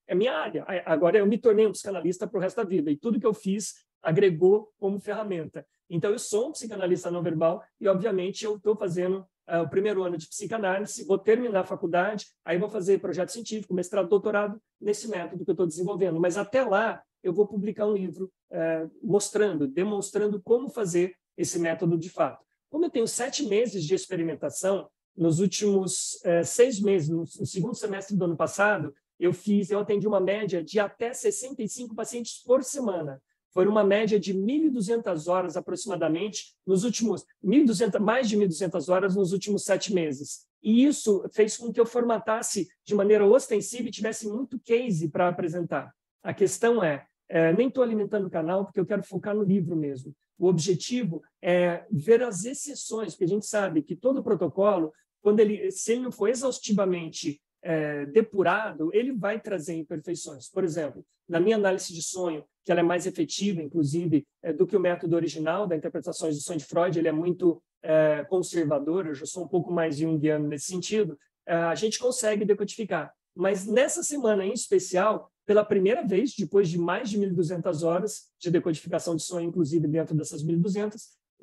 é minha área. Agora eu me tornei um psicanalista para o resto da vida, e tudo que eu fiz agregou como ferramenta. Então, eu sou um psicanalista não verbal, e, obviamente, eu estou fazendo o primeiro ano de psicanálise, vou terminar a faculdade, aí vou fazer projeto científico, mestrado, doutorado, nesse método que eu estou desenvolvendo. Mas, até lá, eu vou publicar um livro demonstrando como fazer esse método de fato. Como eu tenho 7 meses de experimentação, nos últimos 6 meses, no segundo semestre do ano passado, eu atendi uma média de até 65 pacientes por semana. Foi uma média de 1.200 horas aproximadamente, mais de 1.200 horas nos últimos 7 meses. E isso fez com que eu formatasse de maneira ostensiva e tivesse muito case para apresentar. A questão nem estou alimentando o canal porque eu quero focar no livro mesmo. O objetivo é ver as exceções, porque a gente sabe que todo protocolo, se ele não for exaustivamente depurado, ele vai trazer imperfeições. Por exemplo, na minha análise de sonho, que ela é mais efetiva, inclusive, do que o método original da interpretação de sonho de Freud, ele é muito conservador, eu já sou um pouco mais junguiano nesse sentido, a gente consegue decodificar. Mas nessa semana em especial, pela primeira vez, depois de mais de 1.200 horas de decodificação de sonho, inclusive dentro dessas 1.200,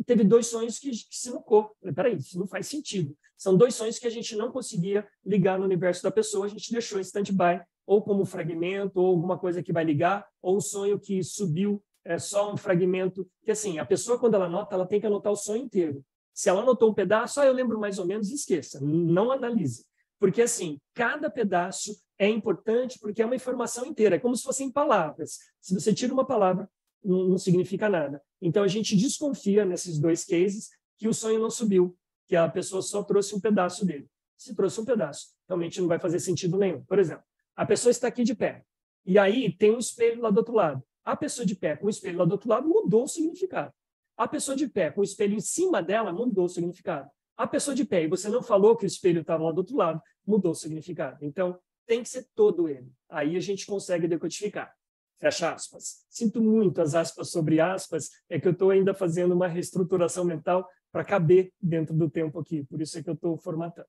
teve 2 sonhos que se locou. Peraí, isso não faz sentido. São 2 sonhos que a gente não conseguia ligar no universo da pessoa, a gente deixou em stand-by, ou como fragmento, ou alguma coisa que vai ligar, ou um sonho que subiu, só um fragmento. Que assim, a pessoa, quando ela anota, ela tem que anotar o sonho inteiro. Se ela anotou um pedaço, eu lembro mais ou menos, esqueça, não analise. Porque, assim, cada pedaço é importante porque é uma informação inteira, é como se fossem palavras. Se você tira uma palavra, não significa nada. Então, a gente desconfia nesses 2 cases que o sonho não subiu, que a pessoa só trouxe um pedaço dele. Se trouxe um pedaço, realmente não vai fazer sentido nenhum. Por exemplo, a pessoa está aqui de pé, e aí tem um espelho lá do outro lado. A pessoa de pé com o espelho lá do outro lado mudou o significado. A pessoa de pé com o espelho em cima dela mudou o significado. A pessoa de pé, e você não falou que o espelho estava lá do outro lado, mudou o significado. Então, tem que ser todo ele. Aí a gente consegue decodificar. Fecha aspas. Sinto muito as aspas sobre aspas, é que eu estou ainda fazendo uma reestruturação mental para caber dentro do tempo aqui, por isso é que eu estou formatando.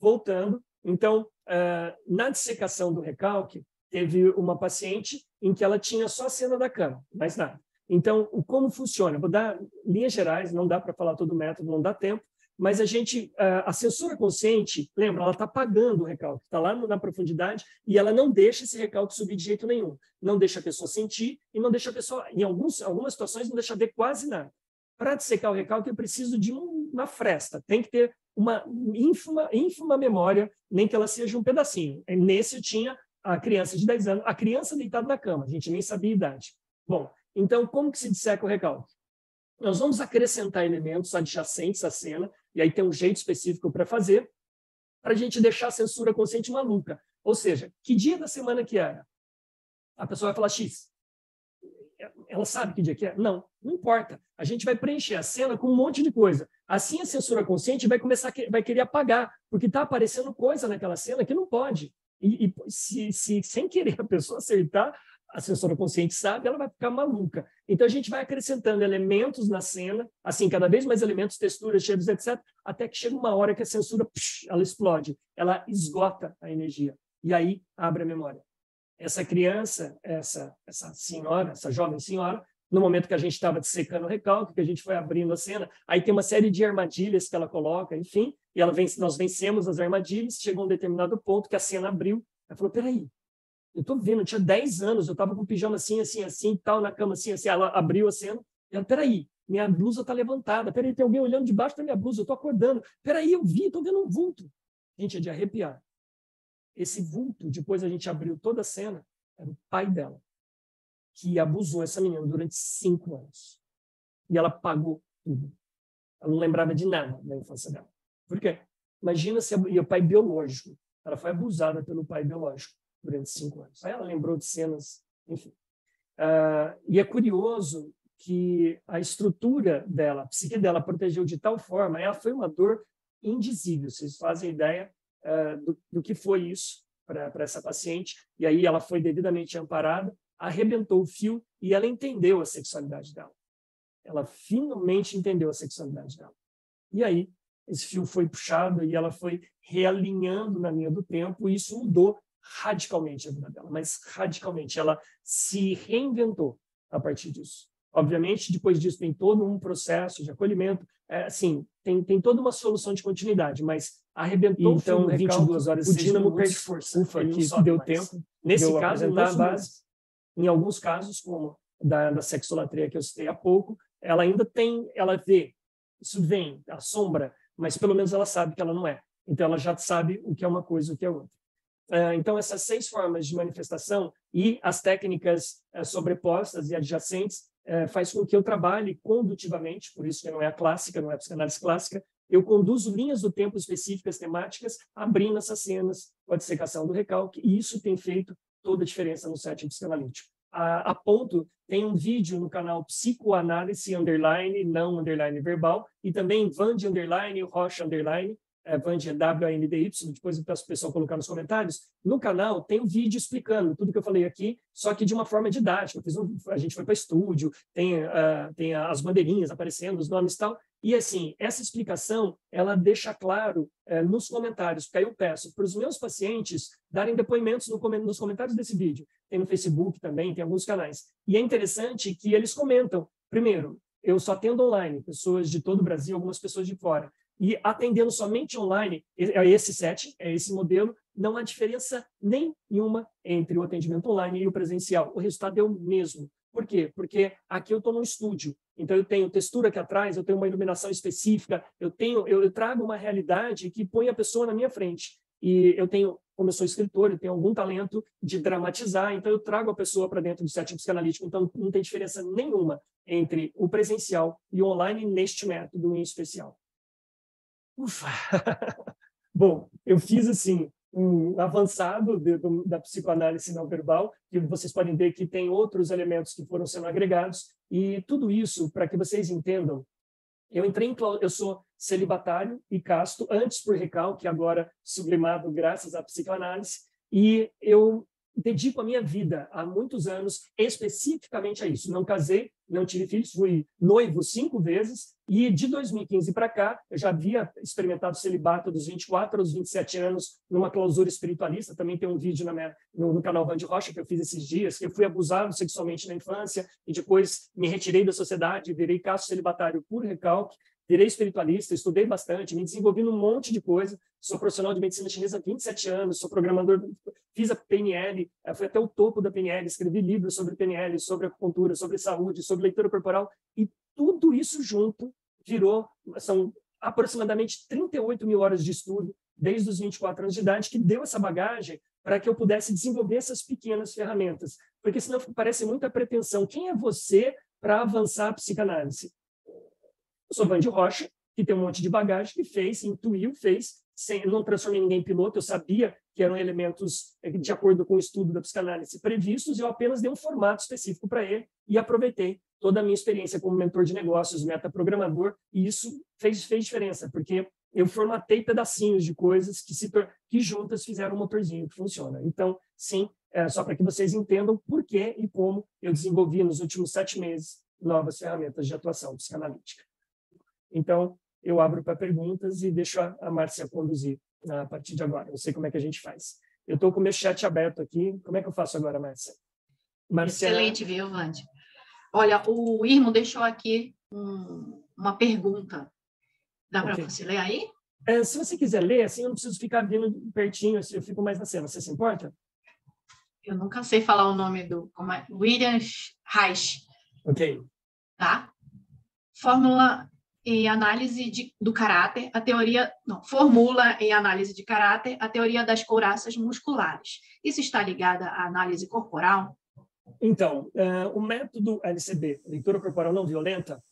Voltando, então, na dissecação do recalque, teve uma paciente em que ela tinha só a cena da cama, mais nada. Então, como funciona? Vou dar linhas gerais, não dá para falar todo o método, não dá tempo, mas a censura consciente, lembra, ela está apagando o recalque, está lá na profundidade e ela não deixa esse recalque subir de jeito nenhum. Não deixa a pessoa sentir e não deixa a pessoa, em algumas situações, não deixa ver quase nada. Para dissecar o recalque, eu preciso de uma fresta, tem que ter uma ínfima memória, nem que ela seja um pedacinho. Nesse eu tinha a criança de 10 anos, a criança deitada na cama, a gente nem sabia a idade. Bom, então, como que se disseca o recalque? Nós vamos acrescentar elementos adjacentes à cena, e aí tem um jeito específico para fazer, para a gente deixar a censura consciente maluca. Ou seja, que dia da semana que era? A pessoa vai falar X. Ela sabe que dia que é? Não importa. A gente vai preencher a cena com um monte de coisa. Assim, a censura consciente vai querer apagar, porque está aparecendo coisa naquela cena que não pode. E se sem querer a pessoa acertar, a censura consciente sabe, ela vai ficar maluca. Então, a gente vai acrescentando elementos na cena, assim, cada vez mais elementos, texturas, cheiros, etc., até que chega uma hora que a censura, ela explode, ela esgota a energia. E aí, abre a memória. Essa criança, essa senhora, essa jovem senhora, no momento que a gente estava dissecando o recalque, que a gente foi abrindo a cena, aí tem uma série de armadilhas que ela coloca, enfim, e nós vencemos as armadilhas, chegou a um determinado ponto que a cena abriu, ela falou, peraí, eu estou vendo, eu tinha 10 anos, eu estava com o pijama assim, tal, na cama assim, ela abriu a cena, e ela, peraí, minha blusa está levantada, peraí, tem alguém olhando debaixo da minha blusa, eu estou acordando, peraí, eu vi, estou vendo um vulto. Gente, é de arrepiar. Esse vulto, depois a gente abriu toda a cena, era o pai dela, que abusou essa menina durante 5 anos. E ela pagou tudo. Ela não lembrava de nada da infância dela. Por quê? Imagina se o pai biológico, ela foi abusada pelo pai biológico durante 5 anos. Aí ela lembrou de cenas, enfim. E é curioso que a estrutura dela, a psique dela protegeu de tal forma, ela foi uma dor indizível. Vocês fazem ideia do que foi isso para essa paciente. E aí ela foi devidamente amparada, arrebentou o fio e ela entendeu a sexualidade dela. Ela finalmente entendeu a sexualidade dela. E aí esse fio foi puxado e ela foi realinhando na linha do tempo e isso mudou radicalmente a vida dela, mas radicalmente. Ela se reinventou a partir disso. Obviamente, depois disso tem todo um processo de acolhimento, assim, tem toda uma solução de continuidade, mas arrebentou então, o fio 22 horas, o dínamo perde força. Ufa, que deu tempo. Nesse caso, mas em alguns casos, como da sexolatria que eu citei há pouco, ela ainda ela vê, isso vem, a sombra, mas pelo menos ela sabe que ela não é. Então, ela já sabe o que é uma coisa e o que é outra. Então, essas 6 formas de manifestação e as técnicas sobrepostas e adjacentes faz com que eu trabalhe condutivamente, por isso que não é a clássica, não é a psicanálise clássica, eu conduzo linhas do tempo específicas, temáticas, abrindo essas cenas com a dissecação do recalque, e isso tem feito toda a diferença no setting psicanalítico. A ponto, tem um vídeo no canal Psicoanálise _ não _ verbal, e também Vande _ Rocha _ Vande WANDY, depois eu peço para o pessoal colocar nos comentários. No canal tem um vídeo explicando tudo que eu falei aqui, só que de uma forma didática. A gente foi para estúdio, tem as bandeirinhas aparecendo, os nomes e tal. E, assim, essa explicação, ela deixa claro nos comentários, porque aí eu peço para os meus pacientes darem depoimentos nos comentários desse vídeo. Tem no Facebook também, tem alguns canais. E é interessante que eles comentam. Primeiro, eu só atendo online, pessoas de todo o Brasil, algumas pessoas de fora. E atendendo somente online, é esse setting, é esse modelo, não há diferença nenhuma entre o atendimento online e o presencial. O resultado é o mesmo. Por quê? Porque aqui eu estou num estúdio, então eu tenho textura aqui atrás, eu tenho uma iluminação específica, eu trago uma realidade que põe a pessoa na minha frente. E eu tenho, como eu sou escritor, eu tenho algum talento de dramatizar, então eu trago a pessoa para dentro do setting psicanalítico. Então não tem diferença nenhuma entre o presencial e o online neste método em especial. Ufa! Bom, eu fiz assim um avançado da psicoanálise não verbal, e vocês podem ver que tem outros elementos que foram sendo agregados, e tudo isso, para que vocês entendam, eu sou celibatário e casto, antes por recalque, agora sublimado graças à psicoanálise, e eu dedico a minha vida há muitos anos especificamente a isso. Não casei, não tive filhos, fui noivo 5 vezes, e de 2015 para cá, eu já havia experimentado celibato dos 24 aos 27 anos numa clausura espiritualista. Também tem um vídeo no canal Band Rocha que eu fiz esses dias, que eu fui abusado sexualmente na infância e depois me retirei da sociedade, virei casto celibatário por recalque, virei espiritualista, estudei bastante, me desenvolvi num monte de coisa. Sou profissional de medicina chinesa há 27 anos, sou programador, fiz a PNL, fui até o topo da PNL, escrevi livros sobre PNL, sobre acupuntura, sobre saúde, sobre leitura corporal, e tudo isso junto são aproximadamente 38 mil horas de estudo, desde os 24 anos de idade, que deu essa bagagem para que eu pudesse desenvolver essas pequenas ferramentas. Porque senão parece muita pretensão. Quem é você para avançar a psicanálise? Eu sou Vandy Rocha, que tem um monte de bagagem, que fez, intuiu, fez, não transformei ninguém em piloto, eu sabia que eram elementos de acordo com o estudo da psicanálise previstos, e eu apenas dei um formato específico para ele e aproveitei toda a minha experiência como mentor de negócios, metaprogramador, e isso fez diferença, porque eu formatei pedacinhos de coisas que juntas fizeram um motorzinho que funciona. Então, sim, só para que vocês entendam por que e como eu desenvolvi nos últimos 7 meses novas ferramentas de atuação psicanalítica. Então, eu abro para perguntas e deixo a Márcia conduzir a partir de agora. Eu sei como é que a gente faz. Eu estou com o meu chat aberto aqui. Como é que eu faço agora, Márcia? Excelente, viu, Vandy? Olha, o Irmo deixou aqui uma pergunta. Dá para você ler aí? Se você quiser ler, assim eu não preciso ficar vindo pertinho, assim, eu fico mais na cena. Você se importa? Eu nunca sei falar o nome William Reich. Ok. Tá? Fórmula em análise do caráter, a teoria... Não, formula em análise de caráter a teoria das couraças musculares. Isso está ligado à análise corporal? Então, o método LCB, leitura corporal não violenta,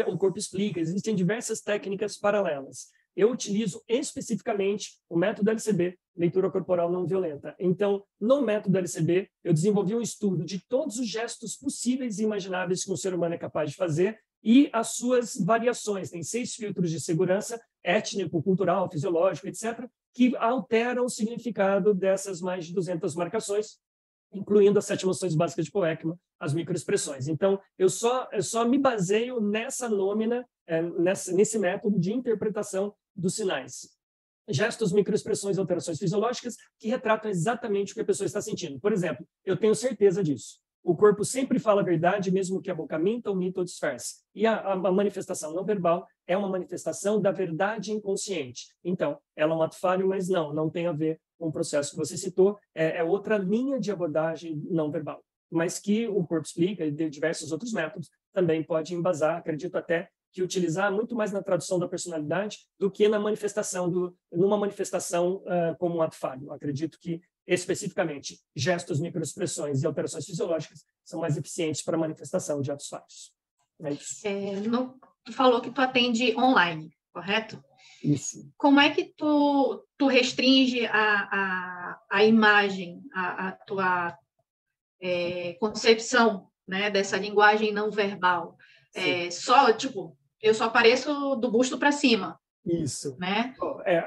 o corpo explica, existem diversas técnicas paralelas. Eu utilizo especificamente o método LCB, leitura corporal não violenta. Então, no método LCB, eu desenvolvi um estudo de todos os gestos possíveis e imagináveis que um ser humano é capaz de fazer e as suas variações. Tem 6 filtros de segurança, étnico, cultural, fisiológico, etc., que alteram o significado dessas mais de 200 marcações, incluindo as 7 emoções básicas de Paul Ekman, as microexpressões. Então, eu só me baseio nessa nômina, nesse método de interpretação dos sinais. Gestos, microexpressões, alterações fisiológicas que retratam exatamente o que a pessoa está sentindo. Por exemplo, eu tenho certeza disso. O corpo sempre fala a verdade, mesmo que a boca minta, omita ou disfarce. E a manifestação não verbal é uma manifestação da verdade inconsciente. Então, ela é um ato falho, mas não tem a ver com o processo que você citou. É outra linha de abordagem não verbal, mas que o corpo explica, e de diversos outros métodos, também pode embasar, acredito até, que utilizar muito mais na tradução da personalidade do que numa manifestação como um ato falho. Acredito que, especificamente, gestos, microexpressões e alterações fisiológicas são mais eficientes para a manifestação de atos falhos. É isso. Tu falou que tu atende online, correto? Isso. Como é que tu restringe a imagem, a tua concepção, né, dessa linguagem não verbal? Eu só apareço do busto para cima. Isso. Né?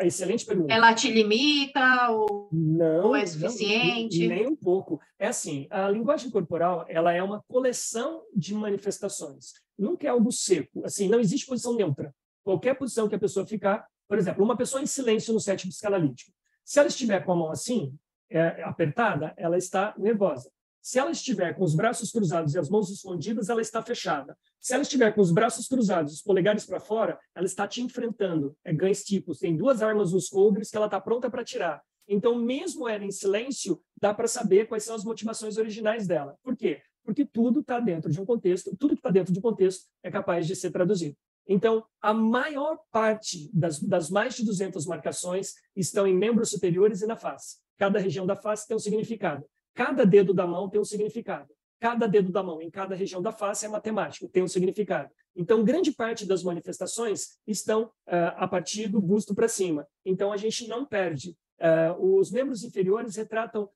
Excelente pergunta. Ela te limita ou é suficiente? Nem um pouco. É assim, a linguagem corporal ela é uma coleção de manifestações. Nunca é algo seco. Assim, não existe posição neutra. Qualquer posição que a pessoa ficar, por exemplo, uma pessoa em silêncio no setting psicanalítico. Se ela estiver com a mão assim, apertada, ela está nervosa. Se ela estiver com os braços cruzados e as mãos escondidas, ela está fechada. Se ela estiver com os braços cruzados e os polegares para fora, ela está te enfrentando. É Guns tipos. Tem 2 armas nos coldres que ela está pronta para tirar. Então, mesmo ela em silêncio, dá para saber quais são as motivações originais dela. Por quê? Porque tudo está dentro de um contexto, tudo que está dentro de um contexto é capaz de ser traduzido. Então, a maior parte das mais de 200 marcações estão em membros superiores e na face. Cada região da face tem um significado. Cada dedo da mão tem um significado. Cada dedo da mão em cada região da face é matemático, tem um significado. Então, grande parte das manifestações estão a partir do busto para cima. Então, a gente não perde. Os membros inferiores retratam,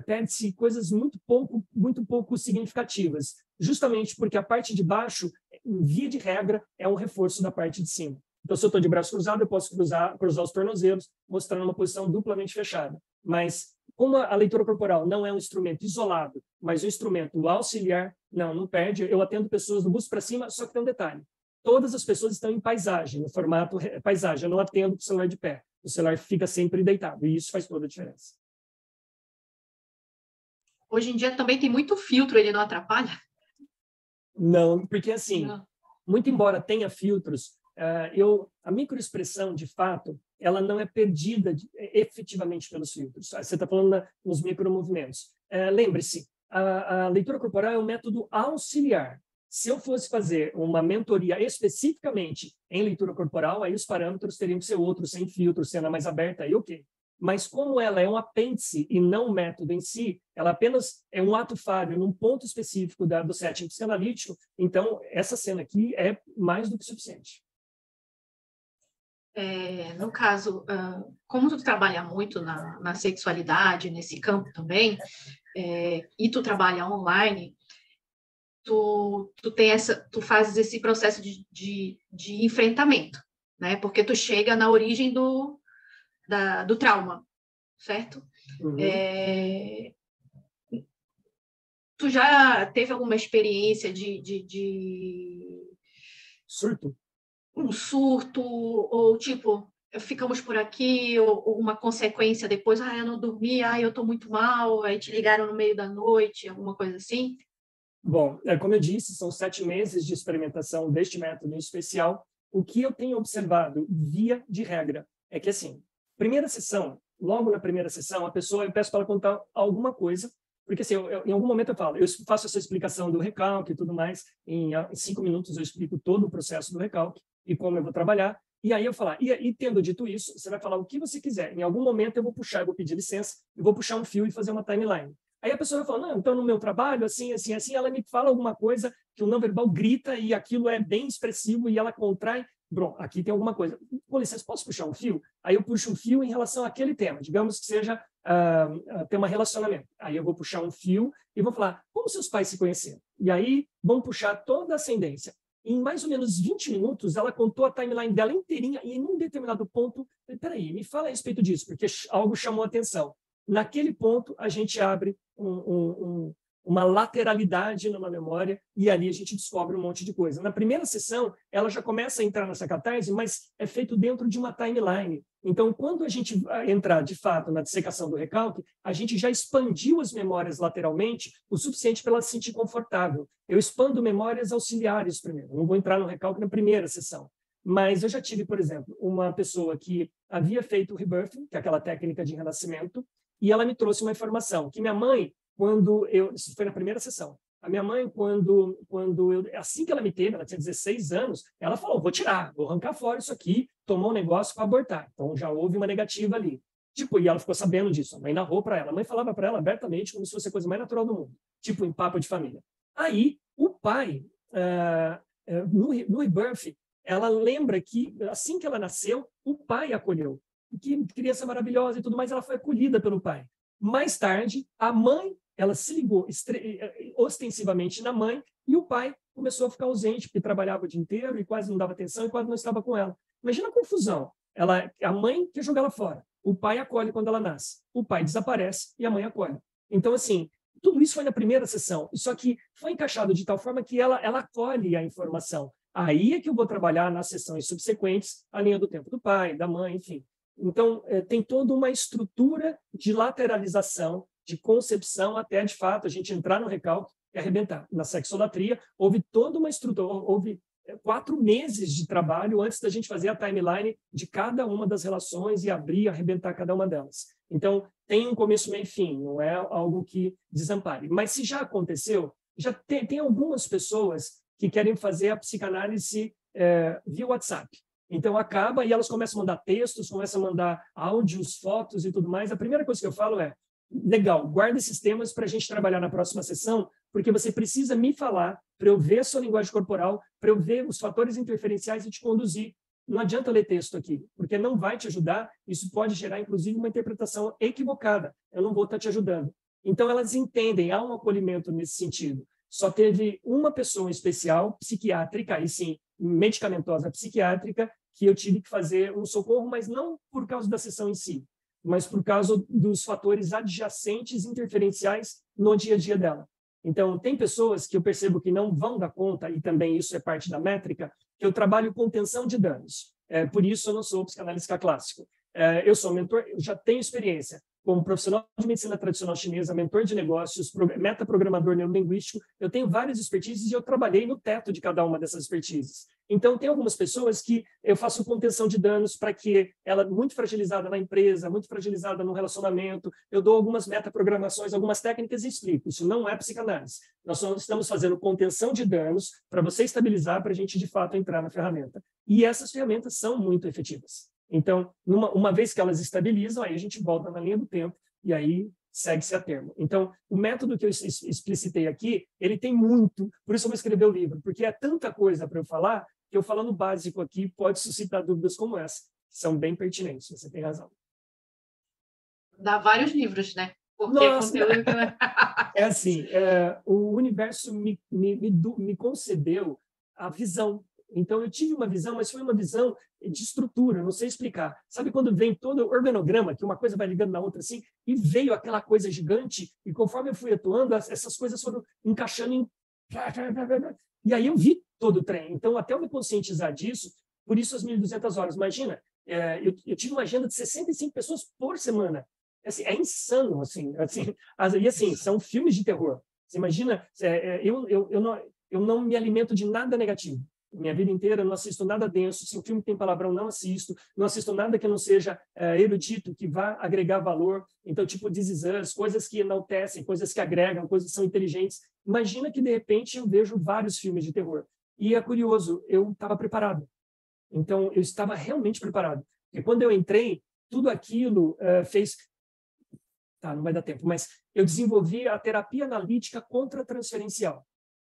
perde-se coisas muito pouco significativas, justamente porque a parte de baixo, via de regra, é um reforço da parte de cima. Então, se eu estou de braço cruzado, eu posso cruzar os tornozelos, mostrando uma posição duplamente fechada. Mas, como a leitura corporal não é um instrumento isolado, mas um instrumento auxiliar, não perde. Eu atendo pessoas do busto para cima, só que tem um detalhe. Todas as pessoas estão em paisagem, no formato paisagem. Eu não atendo com o celular de pé. O celular fica sempre deitado, e isso faz toda a diferença. Hoje em dia também tem muito filtro, ele não atrapalha? Não, porque assim, muito embora tenha filtros, a microexpressão, de fato, ela não é perdida efetivamente pelos filtros. Você está falando nos micromovimentos. Lembre-se, a leitura corporal é um método auxiliar. Se eu fosse fazer uma mentoria especificamente em leitura corporal, aí os parâmetros teriam que ser outros, sem filtro, cena mais aberta, aí ok. Mas como ela é um apêndice e não um método em si, ela apenas é um ato falho num ponto específico do setting psicanalítico, então essa cena aqui é mais do que suficiente. No caso, como tu trabalha muito na sexualidade, nesse campo também, e tu trabalha online, tu fazes esse processo de enfrentamento, né? Porque tu chega na origem do trauma, certo? Uhum. Tu já teve alguma experiência de surto? Um surto, ou tipo, ficamos por aqui, ou uma consequência depois, eu não dormi, eu tô muito mal, aí te ligaram no meio da noite, alguma coisa assim? Bom, como eu disse, são 7 meses de experimentação deste método em especial. O que eu tenho observado, via de regra, é que, assim, primeira sessão, logo na primeira sessão, a pessoa, eu peço para ela contar alguma coisa, porque, assim, em algum momento eu falo, eu faço essa explicação do recalque e tudo mais, em 5 minutos eu explico todo o processo do recalque e como eu vou trabalhar, e aí eu falar, e tendo dito isso, você vai falar o que você quiser. Em algum momento eu vou pedir licença, eu vou puxar um fio e fazer uma timeline. Aí a pessoa vai falar, não, então no meu trabalho, assim, ela me fala alguma coisa que o não verbal grita e aquilo é bem expressivo e ela contrai. Bom, aqui tem alguma coisa. Com licença, posso puxar um fio? Aí eu puxo um fio em relação àquele tema. Digamos que seja tema relacionamento. Aí eu vou puxar um fio e vou falar, como seus pais se conheceram? E aí vão puxar toda a ascendência. Em mais ou menos 20 minutos, ela contou a timeline dela inteirinha e em um determinado ponto, peraí, me fala a respeito disso, porque algo chamou a atenção. Naquele ponto, a gente abre uma lateralidade numa memória e ali a gente descobre um monte de coisa. Na primeira sessão, ela já começa a entrar nessa catarse, mas é feito dentro de uma timeline. Então, quando a gente entrar, de fato, na dissecação do recalque, a gente já expandiu as memórias lateralmente o suficiente para ela se sentir confortável. Eu expando memórias auxiliares primeiro. Não vou entrar no recalque na primeira sessão. Mas eu já tive, por exemplo, uma pessoa que havia feito o rebirthing, que é aquela técnica de renascimento, e ela me trouxe uma informação que minha mãe, isso foi na primeira sessão, a minha mãe, assim que ela me teve, ela tinha 16 anos, ela falou, vou arrancar fora isso aqui, tomou um negócio para abortar. Então, já houve uma negativa ali. E ela ficou sabendo disso, a mãe narrou para ela. A mãe falava para ela abertamente, como se fosse a coisa mais natural do mundo, em papo de família. Aí, o pai, no rebirth, ela lembra que, assim que ela nasceu, o pai a acolheu. Que criança maravilhosa e tudo mais, ela foi acolhida pelo pai. Mais tarde, a mãe, ela se ligou ostensivamente na mãe e o pai começou a ficar ausente, porque trabalhava o dia inteiro e quase não dava atenção e quase não estava com ela. Imagina a confusão. A mãe quer jogar ela fora. O pai acolhe quando ela nasce. O pai desaparece e a mãe acolhe. Então, assim, tudo isso foi na primeira sessão. Só que foi encaixado de tal forma que ela acolhe a informação. Aí é que eu vou trabalhar nas sessões subsequentes, a linha do tempo do pai, da mãe, enfim. Então, tem toda uma estrutura de lateralização, de concepção até, de fato, a gente entrar no recalque e arrebentar. Na sexolatria, houve toda uma estrutura, houve 4 meses de trabalho antes da gente fazer a timeline de cada uma das relações e abrir, arrebentar cada uma delas. Então, tem um começo, meio e fim, não é algo que desampare. Mas se já aconteceu, já tem algumas pessoas que querem fazer a psicanálise via WhatsApp. Então, acaba e elas começam a mandar textos, começam a mandar áudios, fotos e tudo mais. A primeira coisa que eu falo é, legal, guarda esses temas para a gente trabalhar na próxima sessão, porque você precisa me falar para eu ver a sua linguagem corporal, para eu ver os fatores interferenciais e te conduzir. Não adianta ler texto aqui, porque não vai te ajudar. Isso pode gerar, inclusive, uma interpretação equivocada. Eu não vou estar te ajudando. Então, elas entendem, há um acolhimento nesse sentido. Só teve uma pessoa especial, psiquiátrica, e sim, medicamentosa psiquiátrica, que eu tive que fazer um socorro, mas não por causa da sessão em si, mas por causa dos fatores adjacentes interferenciais no dia a dia dela. Então, tem pessoas que eu percebo que não vão dar conta, e também isso é parte da métrica, que eu trabalho contenção de danos. Por isso, eu não sou psicanalista clássico. Eu sou mentor, eu já tenho experiência como profissional de medicina tradicional chinesa, mentor de negócios, metaprogramador neurolinguístico. Eu tenho várias expertises e eu trabalhei no teto de cada uma dessas expertises. Então, tem algumas pessoas que eu faço contenção de danos para que ela, muito fragilizada na empresa, muito fragilizada no relacionamento, eu dou algumas metaprogramações, algumas técnicas e explico. Isso não é psicanálise. Nós só estamos fazendo contenção de danos para você estabilizar, para a gente, de fato, entrar na ferramenta. E essas ferramentas são muito efetivas. Então, uma vez que elas estabilizam, aí a gente volta na linha do tempo e aí segue-se a termo. Então, o método que eu explicitei aqui, ele tem muito, por isso eu vou escrever o livro, porque é tanta coisa para eu falar, que eu falando básico aqui pode suscitar dúvidas como essa, que são bem pertinentes, você tem razão. Dá vários livros, né? Porque Nossa, conteúdo... é assim, o universo me concedeu a visão. Então, eu tive uma visão, mas foi uma visão de estrutura, não sei explicar. Sabe quando vem todo o organograma, que uma coisa vai ligando na outra assim, e veio aquela coisa gigante, e conforme eu fui atuando, essas coisas foram encaixando em... E aí eu vi todo o trem. Então, até eu me conscientizar disso, por isso as 1.200 horas. Imagina, eu tive uma agenda de 65 pessoas por semana. Assim, é insano, assim. E assim, são filmes de terror. Você imagina, eu não me alimento de nada negativo. Minha vida inteira eu não assisto nada denso. Se o filme tem palavrão, não assisto. Não assisto nada que não seja erudito, que vá agregar valor. Então, tipo This Is Us, coisas que enaltecem, coisas que agregam, coisas que são inteligentes. Imagina que, de repente, eu vejo vários filmes de terror. E é curioso, eu estava preparado. Então, eu estava realmente preparado. E quando eu entrei, tudo aquilo fez... Tá, não vai dar tempo, mas eu desenvolvi a terapia analítica contra-transferencial.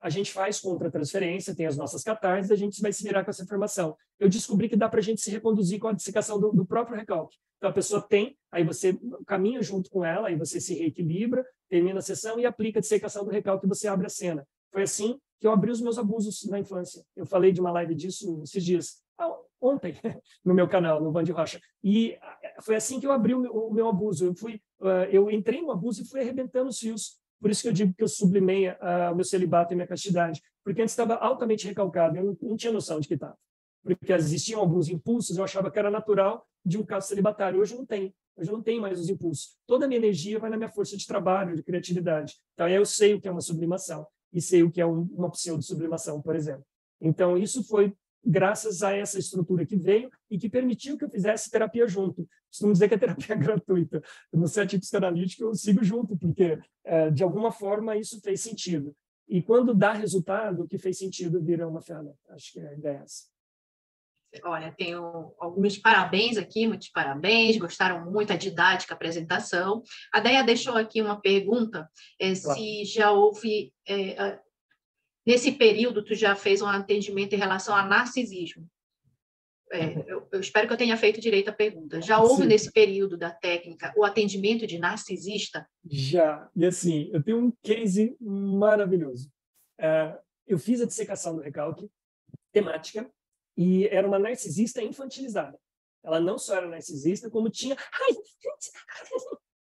A gente faz contra-transferência, tem as nossas catarses, a gente vai se virar com essa informação. Eu descobri que dá para a gente se reconduzir com a dissecação do próprio recalque. Então, a pessoa tem, aí você caminha junto com ela, aí você se reequilibra, termina a sessão e aplica a dissecação do recalque e você abre a cena. Foi assim que eu abri os meus abusos na infância. Eu falei de uma live disso esses dias, ontem, no meu canal, no Band Rocha. E foi assim que eu abri o meu abuso. Eu entrei no abuso e fui arrebentando os fios. Por isso que eu digo que eu sublimei o meu celibato e minha castidade. Porque antes estava altamente recalcado, eu não tinha noção de que estava. Porque existiam alguns impulsos, eu achava que era natural de um caso celibatário. Hoje não tem. Hoje eu não tenho mais os impulsos. Toda a minha energia vai na minha força de trabalho, de criatividade. Então, aí eu sei o que é uma sublimação e sei o que é uma pseudo-sublimação, por exemplo. Então, isso foi graças a essa estrutura que veio e que permitiu que eu fizesse terapia junto. Costumo dizer que a terapia é gratuita. No set psicanalítico eu sigo junto, porque, de alguma forma, isso fez sentido. E quando dá resultado, o que fez sentido vira uma ferramenta. Acho que a ideia é essa. Olha, tenho alguns parabéns aqui, muitos parabéns, gostaram muito da didática, a apresentação. A Deia deixou aqui uma pergunta, Claro. se já houve... Nesse período, tu já fez um atendimento em relação a narcisismo. Eu espero que eu tenha feito direito a pergunta. Já houve, Sim. nesse período da técnica, o atendimento de narcisista? Já. E assim, eu tenho um case maravilhoso. Eu fiz a dissecação do recalque, temática, e era uma narcisista infantilizada. Ela não só era narcisista, como tinha...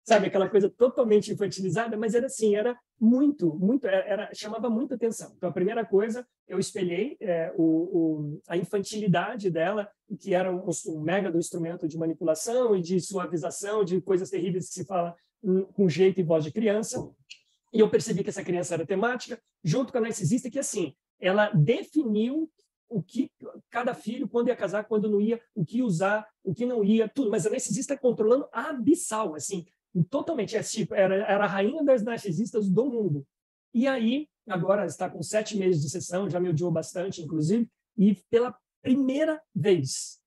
Sabe, aquela coisa totalmente infantilizada, mas era assim, era muito, chamava muita atenção. Então, a primeira coisa, eu espelhei a infantilidade dela, que era um mega do instrumento de manipulação e de suavização, de coisas terríveis que se fala com jeito e voz de criança, e eu percebi que essa criança era temática, junto com a narcisista, que assim, ela definiu o que cada filho, quando ia casar, quando não ia, o que usar, o que não ia, tudo. Mas a narcisista controlando abissal, assim, totalmente. Era a rainha das narcisistas do mundo. E aí, agora está com 7 meses de sessão, já me odiou bastante, inclusive, e pela primeira vez,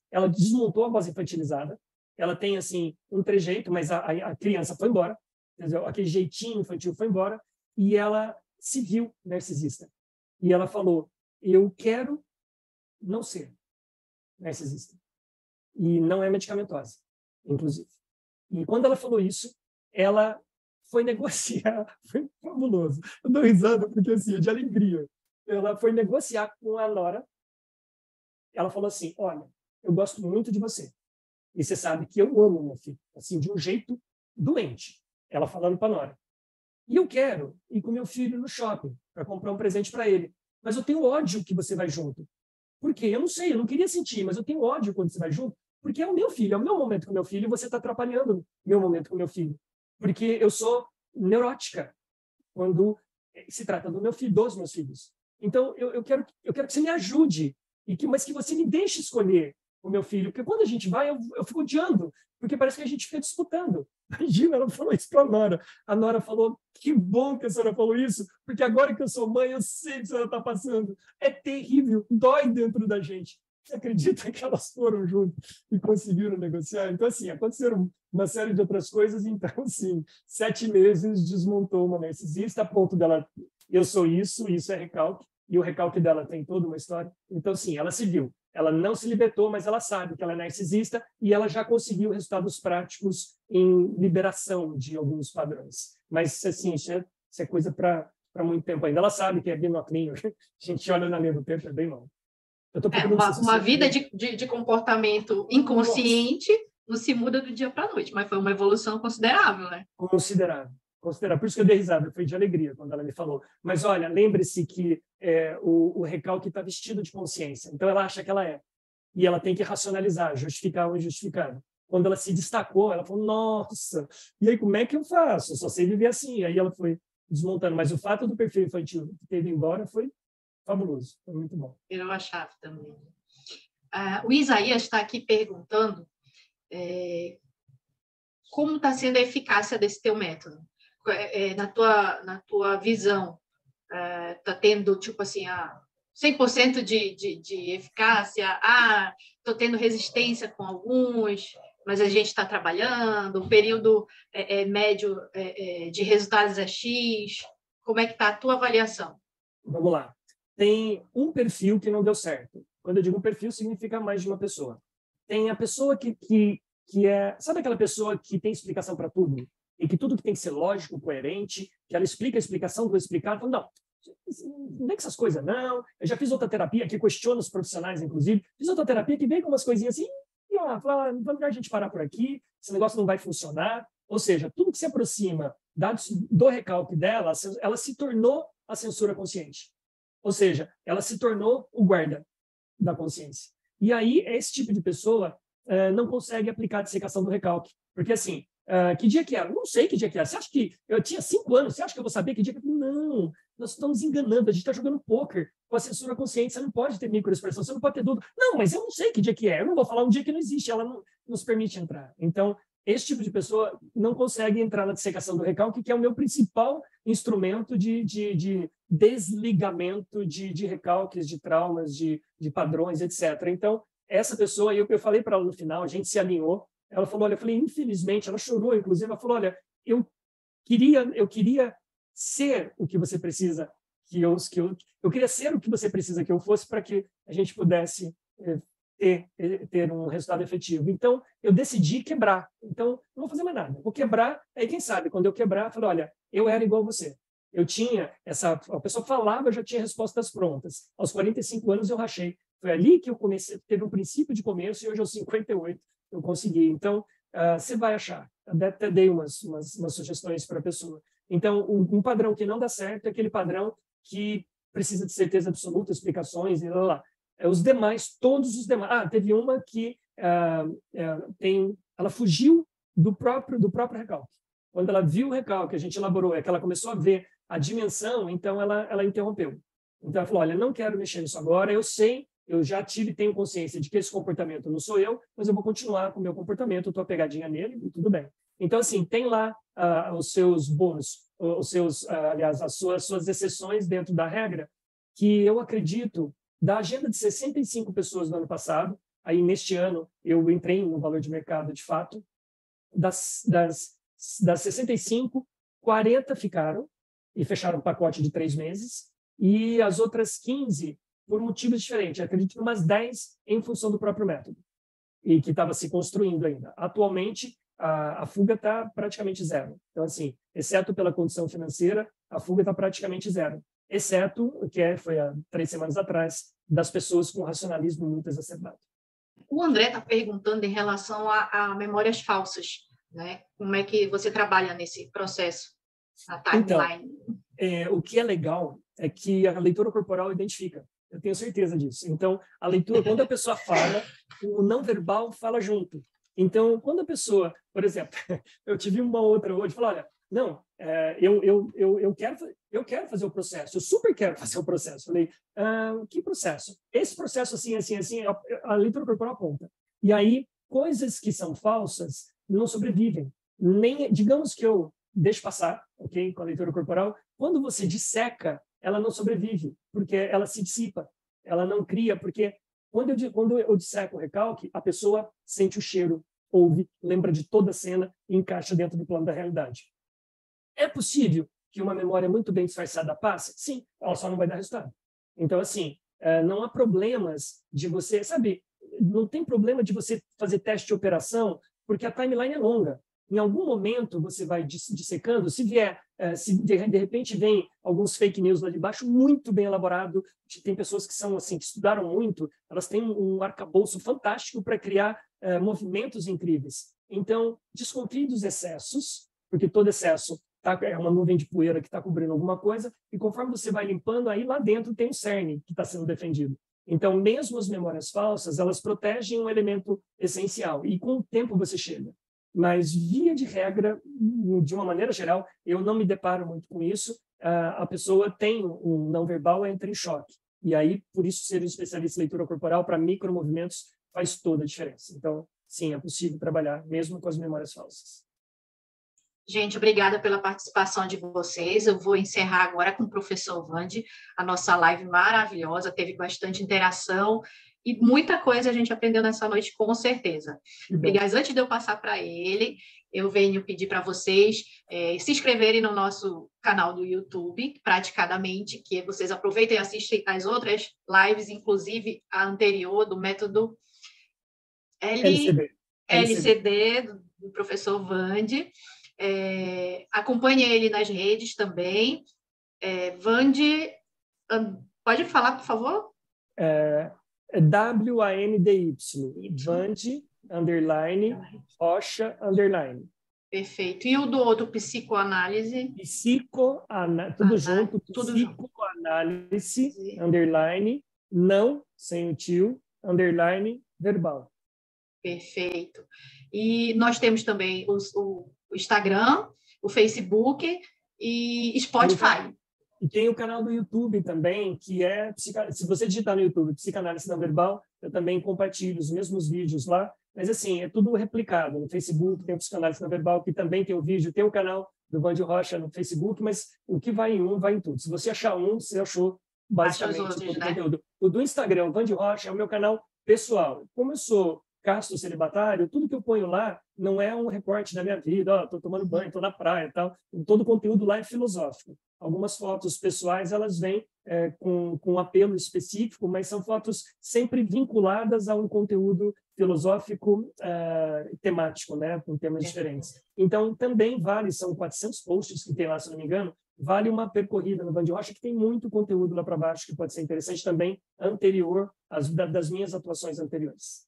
ela desmontou a voz infantilizada. Ela tem, assim, um trejeito, mas a criança foi embora. Entendeu? Aquele jeitinho infantil foi embora. E ela se viu narcisista. E ela falou, eu quero não ser narcisista. E não é medicamentosa, inclusive. E quando ela falou isso, ela foi negociar, foi fabuloso. Eu dou risada porque, assim, é de alegria. Ela foi negociar com a nora. Ela falou assim, olha, eu gosto muito de você. E você sabe que eu amo meu filho, assim, de um jeito doente. Ela falando para a nora. E eu quero ir com meu filho no shopping para comprar um presente para ele. Mas eu tenho ódio que você vai junto. Por quê? Eu não sei, eu não queria sentir, mas eu tenho ódio quando você vai junto, porque é o meu filho, é o meu momento com o meu filho e você está atrapalhando o meu momento com o meu filho. Porque eu sou neurótica quando se trata do meu filho, dos meus filhos. Então, eu quero que você me ajude, mas que você me deixe escolher o meu filho, porque quando a gente vai, eu fico odiando, porque parece que a gente fica disputando. Imagina, ela falou isso para a Nora. A Nora falou, que bom que a senhora falou isso, porque agora que eu sou mãe, eu sei o que a senhora está passando. É terrível, dói dentro da gente. Você acredita que elas foram juntas e conseguiram negociar? Então, assim, aconteceram uma série de outras coisas. Então, assim, 7 meses desmontou uma narcisista a ponto dela, eu sou isso é recalque, e o recalque dela tem toda uma história. Então, sim, ela se viu. Ela não se libertou, mas ela sabe que ela é narcisista e ela já conseguiu resultados práticos em liberação de alguns padrões. Mas, assim, isso é coisa para muito tempo ainda. Ela sabe que é binoclinho. A gente olha na linha do tempo, é bem longo. Uma vida de comportamento inconsciente não se muda do dia para a noite, mas foi uma evolução considerável, né? Considerável. Por isso que eu dei risada, foi de alegria quando ela me falou. Mas, olha, lembre-se que o recalque está vestido de consciência. Então, ela acha que ela é. E ela tem que racionalizar, justificar o injustificado. Quando ela se destacou, ela falou, nossa, e aí como é que eu faço? Eu só sei viver assim. Aí ela foi desmontando. Mas o fato do perfil infantil ter ido embora foi fabuloso, foi muito bom. Virou a chave também. O Isaías está aqui perguntando como está sendo a eficácia desse teu método. Na tua visão, está tendo, tipo assim, 100% de eficácia? Estou tendo resistência com alguns, mas a gente está trabalhando, o período médio de resultados é X. Como é que está a tua avaliação? Vamos lá. Tem um perfil que não deu certo. Quando eu digo perfil, significa mais de uma pessoa. Tem a pessoa que é... Sabe aquela pessoa que tem explicação para tudo? E que tudo que tem que ser lógico, coerente, que ela explica a explicação, vou explicar. Fala, não é que essas coisas, não. Eu já fiz outra terapia que questiona os profissionais, inclusive. Fiz outra terapia que vem com umas coisinhas assim, e fala, vamos a gente parar por aqui, esse negócio não vai funcionar. Ou seja, tudo que se aproxima do recalque dela, ela se tornou a censura consciente. Ou seja, ela se tornou o guarda da consciência. E aí, esse tipo de pessoa não consegue aplicar a dissecação do recalque. Porque, assim, que dia que era? Não sei que dia que era. Você acha que eu tinha 5 anos? Você acha que eu vou saber que dia que era? Não, nós estamos enganando. A gente está jogando pôquer com a censura consciente. Você não pode ter microexpressão, você não pode ter dúvida. Não, mas eu não sei que dia que é. Eu não vou falar um dia que não existe. Ela não nos permite entrar. Então, esse tipo de pessoa não consegue entrar na dissecação do recalque, que é o meu principal instrumento de desligamento de recalques, de traumas, de padrões, etc. Então, essa pessoa, eu falei para ela no final, a gente se alinhou. Ela falou, olha, eu falei, infelizmente, ela chorou, inclusive, ela falou, olha, eu queria ser o que você precisa eu queria ser o que você precisa que eu fosse para que a gente pudesse ter um resultado efetivo. Então, eu decidi quebrar. Então, não vou fazer mais nada. Vou quebrar, aí quem sabe, quando eu quebrar, eu falo, olha, eu era igual a você. Eu tinha a pessoa falava, eu já tinha respostas prontas. Aos 45 anos eu rachei. Foi ali que eu comecei, teve um princípio de começo e hoje aos 58 eu consegui. Então, você vai achar. Até dei umas sugestões para a pessoa. Então, um padrão que não dá certo é aquele padrão que precisa de certeza absoluta, explicações e lá. Os demais, todos os demais. Teve uma que ela fugiu do próprio recalque. Quando ela viu o recalque, a gente elaborou, é que ela começou a ver a dimensão, então ela interrompeu. Então ela falou, olha, não quero mexer nisso agora, eu sei, eu já tenho consciência de que esse comportamento não sou eu, mas eu vou continuar com o meu comportamento, eu estou apegadinha nele e tudo bem. Então, assim, tem lá os seus bônus, aliás, as suas exceções dentro da regra, que eu acredito, da agenda de 65 pessoas no ano passado, aí neste ano eu entrei no valor de mercado de fato, das 65, 40 ficaram e fecharam um pacote de 3 meses, e as outras 15 por motivos diferentes. Eu acredito que umas 10 em função do próprio método, e que estava se construindo ainda. Atualmente, a fuga está praticamente zero. Então, assim, exceto pela condição financeira, a fuga está praticamente zero. Exceto, foi há 3 semanas atrás, das pessoas com racionalismo muito exacerbado. O André está perguntando em relação a memórias falsas, né? Como é que você trabalha nesse processo, na timeline? Então, o que é legal é que a leitura corporal identifica. Eu tenho certeza disso. Então, a leitura, quando a pessoa fala, o não verbal fala junto. Então, quando a pessoa, por exemplo, eu tive uma outra hoje, falou, olha, não, eu quero fazer o processo, eu super quero fazer o processo. Falei, que processo? Esse processo assim, assim, assim, a leitura corporal aponta. E aí, coisas que são falsas não sobrevivem. Nem, digamos que eu deixo passar, ok, com a leitura corporal, quando você disseca, ela não sobrevive, porque ela se dissipa, ela não cria, porque quando eu disseco o recalque, a pessoa sente o cheiro, ouve, lembra de toda a cena e encaixa dentro do plano da realidade. É possível que uma memória muito bem disfarçada passe? Sim, ela só não vai dar resultado. Então, assim, não há problemas de você, sabe, não tem problema de você fazer teste de operação, porque a timeline é longa. Em algum momento você vai dissecando, se vier, se de repente vem alguns fake news lá de baixo, muito bem elaborado, tem pessoas que são assim, que estudaram muito, elas têm um arcabouço fantástico para criar movimentos incríveis. Então, desconfie dos excessos, porque todo excesso é uma nuvem de poeira que está cobrindo alguma coisa, e conforme você vai limpando, aí lá dentro tem um cerne que está sendo defendido. Então, mesmo as memórias falsas, elas protegem um elemento essencial, e com o tempo você chega. Mas, via de regra, de uma maneira geral, eu não me deparo muito com isso. A pessoa tem um não verbal, entra em choque. E aí, por isso, ser um especialista em leitura corporal para micromovimentos faz toda a diferença. Então, sim, é possível trabalhar mesmo com as memórias falsas. Gente, obrigada pela participação de vocês. Eu vou encerrar agora com o professor Vande, a nossa live maravilhosa, teve bastante interação e muita coisa a gente aprendeu nessa noite, com certeza. Obrigada. Antes de eu passar para ele, eu venho pedir para vocês se inscreverem no nosso canal do YouTube, praticamente, que vocês aproveitem e assistem as outras lives, inclusive a anterior do método LCD do professor Vande. Acompanhe ele nas redes também. Vande, pode falar, por favor? WANDY, Vande, underline, Rocha, underline. Perfeito. E o do outro, psicoanálise? Tudo junto, psicoanálise, underline, não, sem o tio, underline, verbal. Perfeito. E nós temos também o Instagram, o Facebook e Spotify. E tem o canal do YouTube também, que se você digitar no YouTube Psicanálise Não Verbal, eu também compartilho os mesmos vídeos lá, mas assim, é tudo replicado. No Facebook tem o Psicanálise Não Verbal, que também tem o vídeo, tem o canal do Vande Rocha no Facebook, mas o que vai em um, vai em tudo. Se você achar um, você achou basicamente todo o conteúdo. O do Instagram, o Vande Rocha, é o meu canal pessoal. Como eu sou casto celibatário, tudo que eu ponho lá não é um recorte da minha vida, estou tomando banho, estou na praia e tal. Todo o conteúdo lá é filosófico. Algumas fotos pessoais, elas vêm com um apelo específico, mas são fotos sempre vinculadas a um conteúdo filosófico temático, né, com temas diferentes. Então, também vale, são 400 posts que tem lá, se não me engano, vale uma percorrida no Vande Rocha, que tem muito conteúdo lá para baixo, que pode ser interessante também, anterior das minhas atuações anteriores.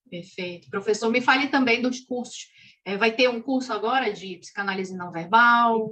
Perfeito. Professor, me fale também dos cursos. Vai ter um curso agora de psicanálise não verbal?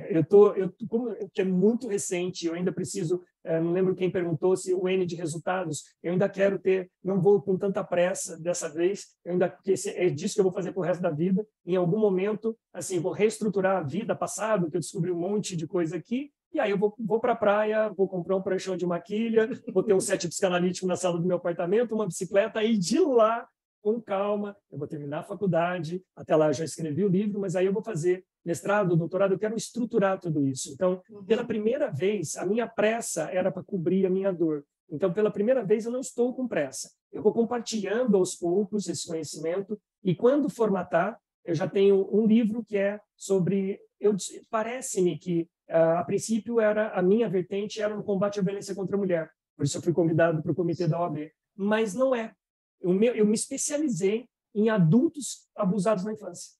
Então, como é muito recente, eu ainda preciso, não lembro quem perguntou se o N de resultados, eu ainda quero ter, não vou com tanta pressa dessa vez, porque é disso que eu vou fazer para o resto da vida. Em algum momento, assim, vou reestruturar a vida passada, que eu descobri um monte de coisa aqui, e aí eu vou para a praia, vou comprar um pranchão de maquilha, vou ter um set psicanalítico na sala do meu apartamento, uma bicicleta, e de lá, com calma, eu vou terminar a faculdade, até lá eu já escrevi o livro, mas aí eu vou fazer mestrado, doutorado, eu quero estruturar tudo isso. Então, pela primeira vez, a minha pressa era para cobrir a minha dor. Então, pela primeira vez, eu não estou com pressa. Eu vou compartilhando aos poucos esse conhecimento e quando formatar, eu já tenho um livro que é sobre... Parece-me que, a princípio, a minha vertente era no combate à violência contra a mulher. Por isso eu fui convidado para o comitê da OAB. Mas não é. Eu me especializei em adultos abusados na infância.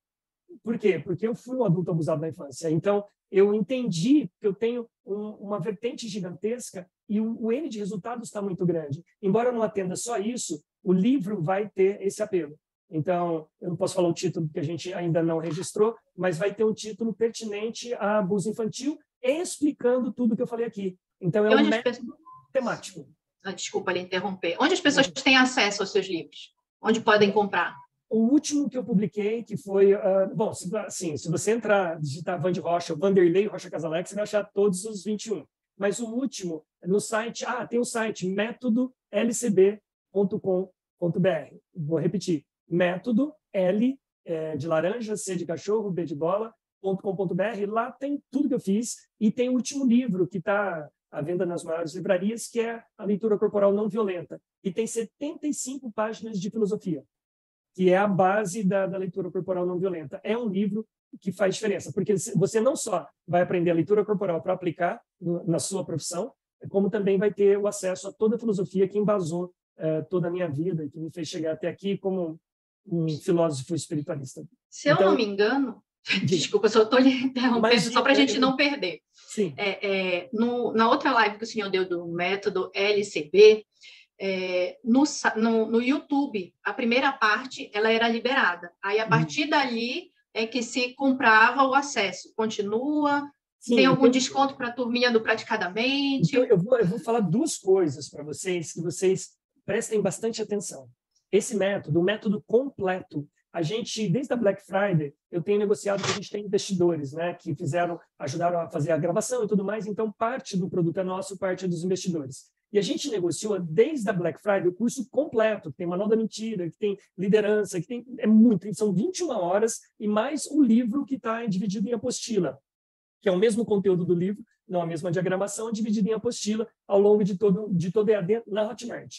Por quê? Porque eu fui um adulto abusado na infância. Então, eu entendi que eu tenho uma vertente gigantesca e o N de resultados está muito grande. Embora eu não atenda só isso, o livro vai ter esse apelo. Então, eu não posso falar o título que a gente ainda não registrou, mas vai ter um título pertinente a abuso infantil, explicando tudo que eu falei aqui. Então, é um método temático. Desculpa lhe interromper. Onde as pessoas têm acesso aos seus livros? Onde podem comprar? O último que eu publiquei, que foi... bom, se você entrar, digitar Vandy Rocha, Vanderlei Rocha Casalex, você vai achar todos os 21. Mas o último, no site... tem o site métodolcb.com.br. Vou repetir. Método, L de laranja, C de cachorro, B de bola, .com.br. Lá tem tudo que eu fiz. E tem o último livro que está à venda nas maiores livrarias, que é a leitura corporal não violenta. E tem 75 páginas de filosofia, que é a base da leitura corporal não violenta. É um livro que faz diferença, porque você não só vai aprender a leitura corporal para aplicar na sua profissão, como também vai ter o acesso a toda a filosofia que embasou toda a minha vida, que me fez chegar até aqui como um filósofo espiritualista. Se eu não me engano, desculpa, só estou lhe interrompendo, só para a gente não perder. Sim. Na outra live que o senhor deu do método LCB, no YouTube, a primeira parte ela era liberada. Aí, a partir dali, é que se comprava o acesso. Continua? Sim, tem algum desconto para a turminha do Praticadamente? Então, eu vou falar duas coisas para vocês, que vocês prestem bastante atenção. Esse método, o método completo, a gente, desde a Black Friday, eu tenho negociado que a gente tem investidores, né, que ajudaram a fazer a gravação e tudo mais, então parte do produto é nosso, parte é dos investidores. E a gente negociou desde a Black Friday o curso completo, que tem Manual da Mentira, que tem liderança, que tem são 21 horas e mais um livro que está dividido em apostila, que é o mesmo conteúdo do livro, não a mesma diagramação, dividido em apostila ao longo de todo EAD na Hotmart.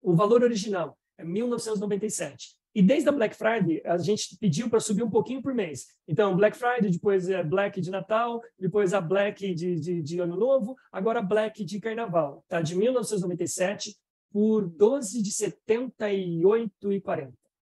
O valor original é R$ 1.997. E desde a Black Friday, a gente pediu para subir um pouquinho por mês. Então, Black Friday, depois Black de Natal, depois a Black de Ano Novo, agora Black de Carnaval. Tá? De 1997 por 12 de 78,40.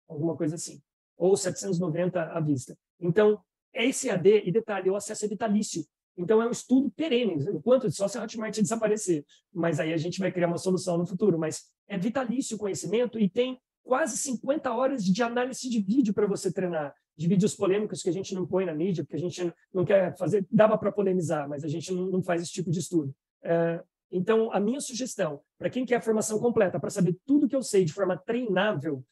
Alguma coisa assim. Ou 790 à vista. Então, esse AD, e detalhe, o acesso é vitalício. Então, é um estudo perene, enquanto só se a Hotmart desaparecer. Mas aí a gente vai criar uma solução no futuro. Mas é vitalício o conhecimento e tem quase 50 horas de análise de vídeo para você treinar, de vídeos polêmicos que a gente não põe na mídia, porque a gente não quer fazer, dava para polemizar, mas a gente não faz esse tipo de estudo. Então, a minha sugestão, para quem quer a formação completa, para saber tudo que eu sei de forma treinável,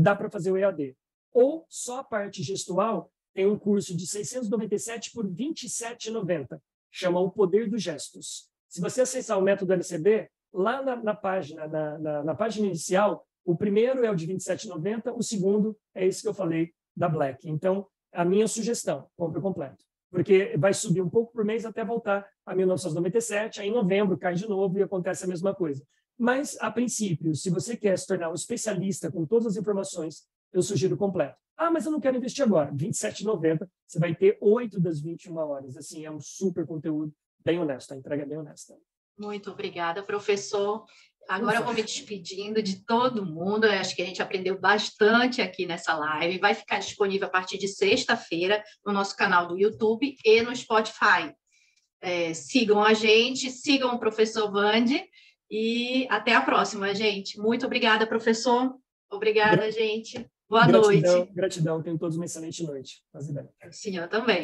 dá para fazer o EAD. Ou só a parte gestual, tem um curso de 697 por R$ 27,90, chama O Poder dos Gestos. Se você acessar o método LCB, lá na página inicial, o primeiro é o de R$ 27,90, o segundo é esse que eu falei, da Black. Então, a minha sugestão, compre completo. Porque vai subir um pouco por mês até voltar a 1997, aí em novembro cai de novo e acontece a mesma coisa. Mas, a princípio, se você quer se tornar um especialista com todas as informações, eu sugiro completo. Mas eu não quero investir agora. R$ 27,90, você vai ter 8 das 21 horas. Assim, é um super conteúdo, bem honesto, a entrega é bem honesta. Muito obrigada, professor. Agora eu vou me despedindo de todo mundo. Eu acho que a gente aprendeu bastante aqui nessa live. Vai ficar disponível a partir de sexta-feira no nosso canal do YouTube e no Spotify. Sigam a gente, sigam o professor Vandy e até a próxima, gente. Muito obrigada, professor. Obrigada, gente. Boa noite. Gratidão. Tenham todos uma excelente noite. O senhor também.